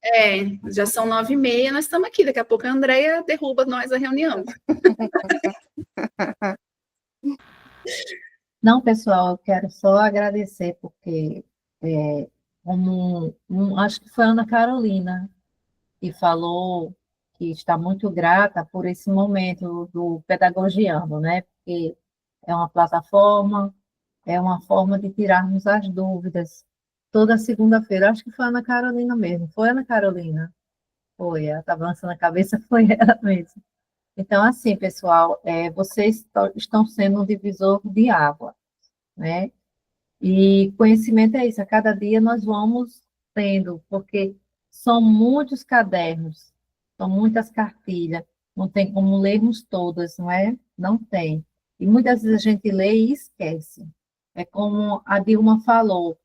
Já são 9h30, nós estamos aqui, daqui a pouco a Andréia derruba nós a reunião. Não, pessoal, eu quero só agradecer, porque acho que foi a Ana Carolina que falou que está muito grata por esse momento do Pedagogiano, né? Porque é uma plataforma, é uma forma de tirarmos as dúvidas. Toda segunda-feira, acho que foi a Ana Carolina mesmo. Foi a Ana Carolina? Foi, ela está balançando a cabeça, foi ela mesmo. Então, assim, pessoal, vocês estão sendo um divisor de água, né? E conhecimento é isso, a cada dia nós vamos tendo, porque são muitos cadernos, são muitas cartilhas, não tem como lermos todas, não é? Não tem. E muitas vezes a gente lê e esquece. É como a Dilma falou,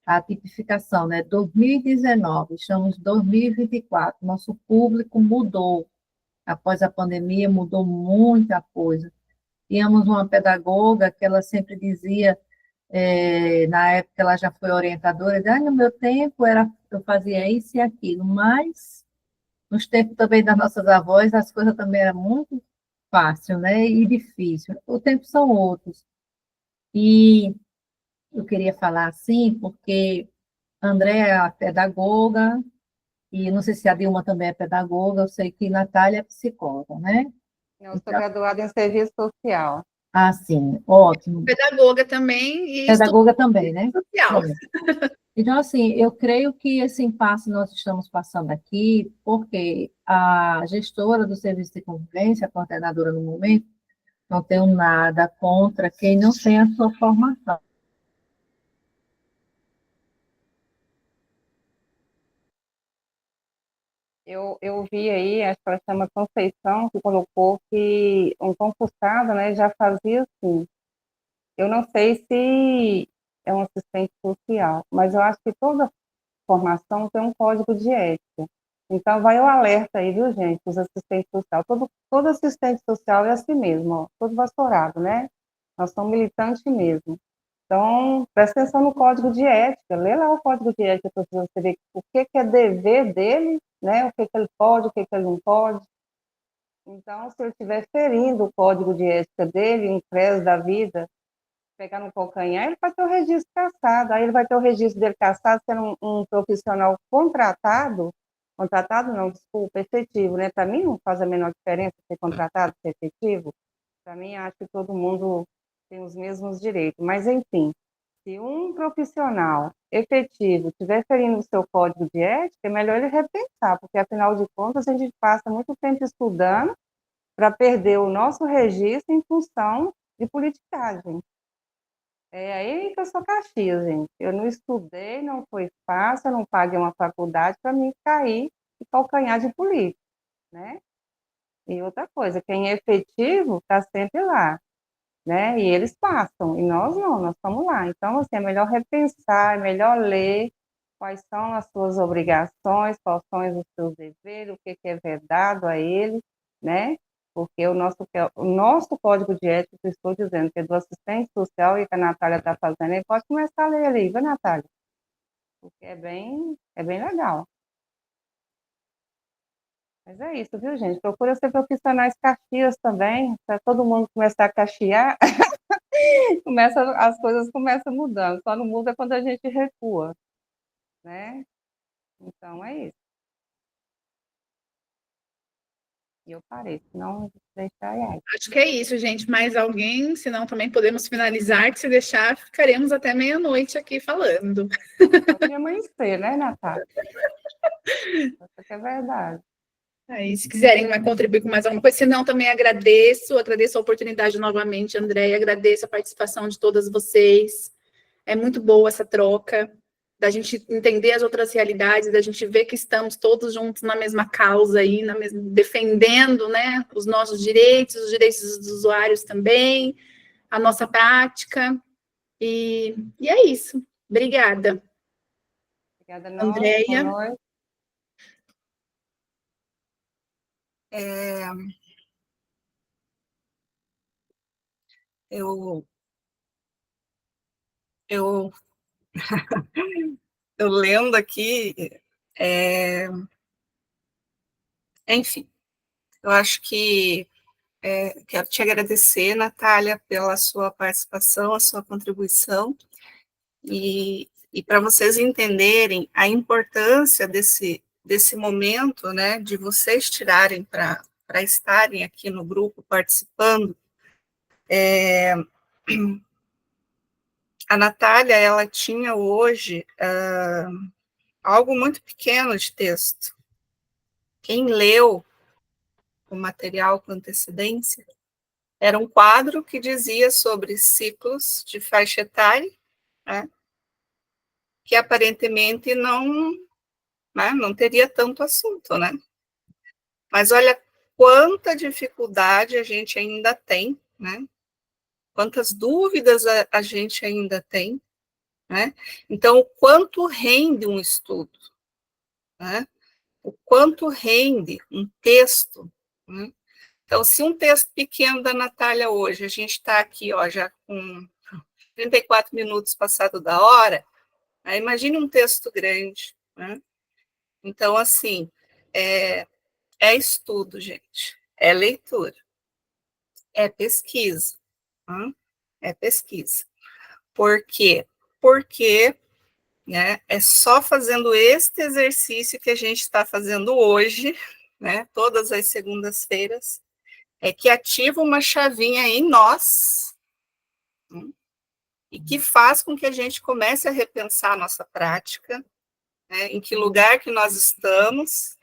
a tipificação, né? 2019, estamos em 2024, nosso público mudou. Após a pandemia, mudou muita coisa. Tínhamos uma pedagoga que ela sempre dizia, na época ela já foi orientadora, no meu tempo eu fazia isso e aquilo, mas nos tempos também das nossas avós, as coisas também eram muito fácil, né, e difícil. O tempo são outros. E eu queria falar assim, porque a André é a pedagoga, e não sei se a Dilma também é pedagoga, eu sei que Natália é psicóloga, né? Eu sou graduada em serviço social. Ah, sim, ótimo. Pedagoga também e Pedagoga também, né? social. Então, assim, eu creio que esse impasse nós estamos passando aqui, porque a gestora do serviço de convivência, a coordenadora no momento, não tenho nada contra quem não tem a sua formação. Eu vi aí, acho que ela chama Conceição, que colocou que um concursado, né, já fazia assim. Eu não sei é um assistente social, mas eu acho que toda formação tem um código de ética. Então, vai o alerta aí, viu, gente, os assistentes sociais. Todo assistente social é assim mesmo, ó, todo vassourado, né? Nós somos militantes mesmo. Então, presta atenção no código de ética, lê lá o código de ética para você ver o que é dever dele, né? O que ele pode, o que ele não pode. Então, se ele estiver ferindo o código de ética dele, em prés da vida, pegar no calcanhar, ele vai ter o registro cassado. Aí ele vai ter o registro dele cassado sendo um profissional contratado não, desculpa, efetivo, né? Para mim não faz a menor diferença ser contratado, ser efetivo. Para mim, acho que todo mundo tem os mesmos direitos. Mas, enfim, se um profissional efetivo estiver ferindo o seu código de ética, é melhor ele repensar, porque, afinal de contas, a gente passa muito tempo estudando para perder o nosso registro em função de politicagem. É aí que eu sou Caxias, gente. Eu não estudei, não foi fácil, eu não paguei uma faculdade para mim cair e calcanhar de político, né? E outra coisa, quem é efetivo está sempre lá, né? E eles passam, e nós não, nós estamos lá. Então, assim, é melhor repensar, é melhor ler quais são as suas obrigações, quais são os seus deveres, o que é vedado a ele, né? Porque o nosso código de ética, que eu estou dizendo, que é do assistente social e que a Natália está fazendo, ele pode começar a ler ali, viu, Natália? Porque é bem legal. Mas é isso, viu, gente? Procura ser profissionais caxias também, para todo mundo começar a caxiar, as coisas começam mudando, só não muda quando a gente recua, né? Então, é isso. E eu parei, senão deixar aí. Acho que é isso, gente. Mais alguém? Senão também podemos finalizar, que se deixar, ficaremos até meia-noite aqui falando. Pode amanhecer, né, Natália? Isso que é verdade. Aí, se quiserem contribuir com mais alguma coisa, senão também agradeço a oportunidade novamente, Andréia, agradeço a participação de todas vocês. É muito boa essa troca, da gente entender as outras realidades, da gente ver que estamos todos juntos na mesma causa aí, defendendo, né, os nossos direitos, os direitos dos usuários também, a nossa prática, e é isso. Obrigada. Obrigada, Andréia. boa noite. Eu lendo aqui, enfim, eu acho que quero te agradecer, Natália, pela sua participação, a sua contribuição, e para vocês entenderem a importância desse momento, né, de vocês tirarem para estarem aqui no grupo participando. A Natália, ela tinha hoje algo muito pequeno de texto. Quem leu o material com antecedência era um quadro que dizia sobre ciclos de faixa etária, né, que aparentemente não teria tanto assunto, né? Mas olha quanta dificuldade a gente ainda tem, né? Quantas dúvidas a gente ainda tem, né? Então, o quanto rende um estudo, né? O quanto rende um texto, né? Então, se um texto pequeno da Natália hoje, a gente está aqui, ó, já com 34 minutos passado da hora, né? Imagine um texto grande, né? Então, assim, é estudo, gente, é leitura, é pesquisa, né? É pesquisa. Por quê? Porque, né, é só fazendo este exercício que a gente está fazendo hoje, né, todas as segundas-feiras, é que ativa uma chavinha em nós, né, e que faz com que a gente comece a repensar a nossa prática, né, em que lugar que nós estamos,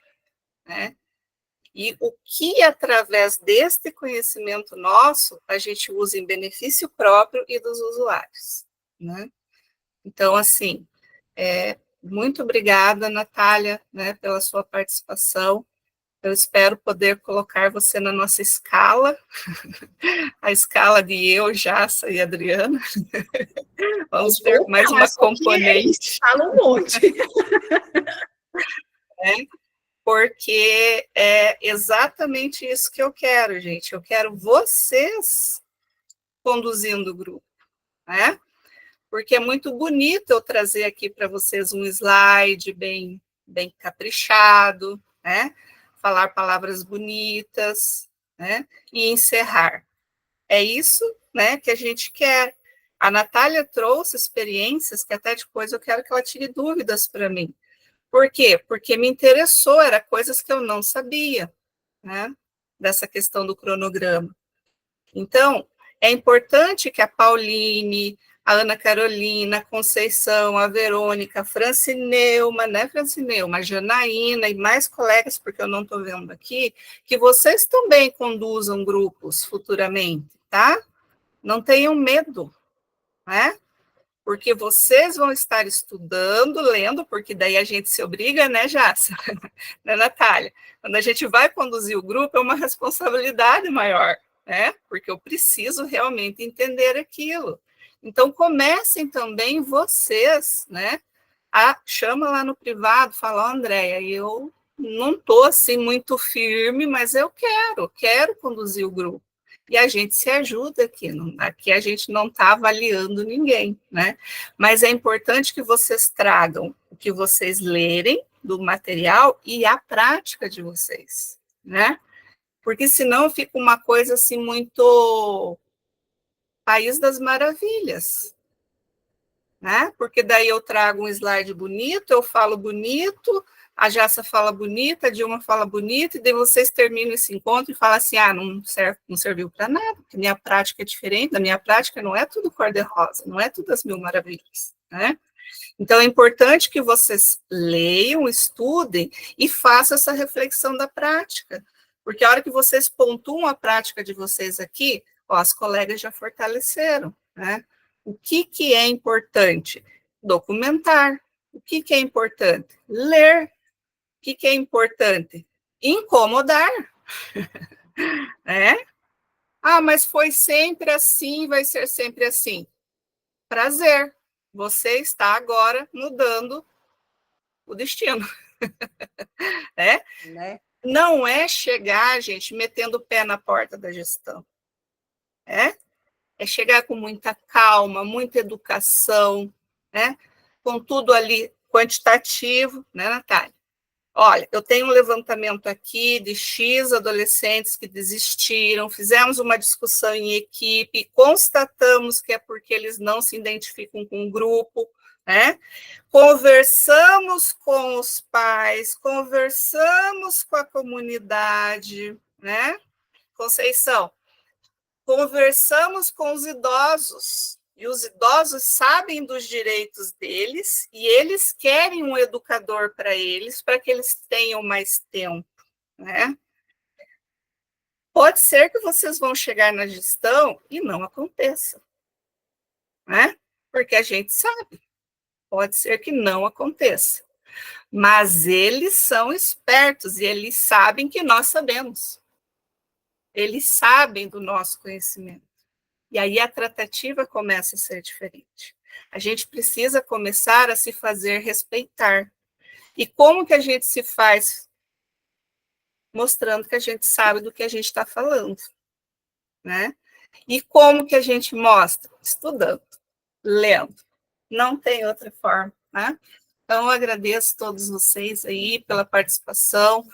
né, e o que, através deste conhecimento nosso, a gente usa em benefício próprio e dos usuários, né? Então, assim, muito obrigada, Natália, né, pela sua participação. Eu espero poder colocar você na nossa escala, a escala de eu, Jassa e Adriana, Vamos ter mais uma componente. Fala um monte. Porque é exatamente isso que eu quero, gente. Eu quero vocês conduzindo o grupo, né? Porque é muito bonito eu trazer aqui para vocês um slide bem caprichado, né? Falar palavras bonitas, né? E encerrar. É isso, né, que a gente quer. A Natália trouxe experiências que até depois eu quero que ela tire dúvidas para mim. Por quê? Porque me interessou, era coisas que eu não sabia, né? Dessa questão do cronograma. Então, é importante que a Pauline, a Ana Carolina, a Conceição, a Verônica, a Francineuma, né, Francineuma, a Janaína e mais colegas, porque eu não estou vendo aqui, que vocês também conduzam grupos futuramente, tá? Não tenham medo, né? Porque vocês vão estar estudando, lendo, porque daí a gente se obriga, né, Jássa? Né, Natália? Quando a gente vai conduzir o grupo, é uma responsabilidade maior, né? Porque eu preciso realmente entender aquilo. Então, comecem também vocês, né? Chama lá no privado, fala, ó, Andréia, eu não estou assim muito firme, mas eu quero conduzir o grupo. E a gente se ajuda aqui. Aqui a gente não está avaliando ninguém, né? Mas é importante que vocês tragam o que vocês lerem do material e a prática de vocês, né? Porque senão fica uma coisa assim muito País das Maravilhas, né? Porque daí eu trago um slide bonito, eu falo bonito, a Jassa fala bonita, a Dilma fala bonito, e daí vocês terminam esse encontro e falam assim, não serviu para nada, porque minha prática é diferente, a minha prática não é tudo cor-de-rosa, não é tudo as mil maravilhas, né? Então, é importante que vocês leiam, estudem e façam essa reflexão da prática, porque a hora que vocês pontuam a prática de vocês aqui, ó, as colegas já fortaleceram, né? O que é importante? Documentar. O que é importante? Ler. O que é importante? Incomodar. Né? Mas foi sempre assim, vai ser sempre assim. Prazer. Você está agora mudando o destino. Né? Não é chegar, gente, metendo o pé na porta da gestão. É chegar com muita calma, muita educação, né? Com tudo ali quantitativo, né, Natália? Olha, eu tenho um levantamento aqui de X adolescentes que desistiram, fizemos uma discussão em equipe, constatamos que é porque eles não se identificam com o grupo, né? Conversamos com os pais, conversamos com a comunidade, né? Conceição, conversamos com os idosos, e os idosos sabem dos direitos deles, e eles querem um educador para que eles tenham mais tempo, né? Pode ser que vocês vão chegar na gestão e não aconteça, né? Porque a gente sabe, pode ser que não aconteça, mas eles são espertos e eles sabem que nós sabemos. Eles sabem do nosso conhecimento. E aí a tratativa começa a ser diferente. A gente precisa começar a se fazer respeitar. E como que a gente se faz? Mostrando que a gente sabe do que a gente está falando, né? E como que a gente mostra? Estudando, lendo. Não tem outra forma, né? Então, eu agradeço a todos vocês aí pela participação.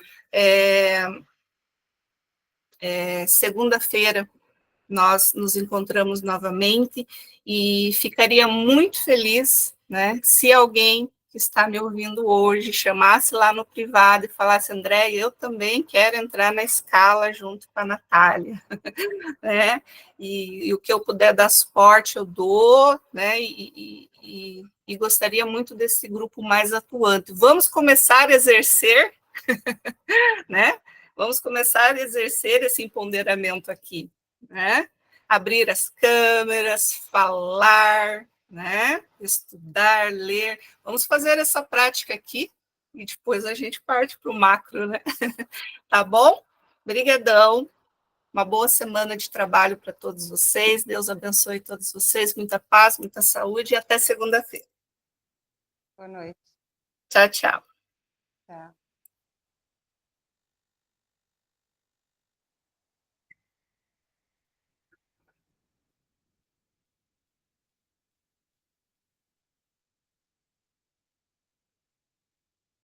Segunda-feira nós nos encontramos novamente e ficaria muito feliz, né, se alguém que está me ouvindo hoje chamasse lá no privado e falasse, André, eu também quero entrar na escala junto com a Natália, né, e o que eu puder dar suporte eu dou, né, e gostaria muito desse grupo mais atuante. Vamos começar a exercer, né, vamos começar a exercer esse empoderamento aqui, né? Abrir as câmeras, falar, né? Estudar, ler. Vamos fazer essa prática aqui e depois a gente parte para o macro, né? Tá bom? Obrigadão. Uma boa semana de trabalho para todos vocês. Deus abençoe todos vocês. Muita paz, muita saúde e até segunda-feira. Boa noite. Tchau, tchau. Tchau.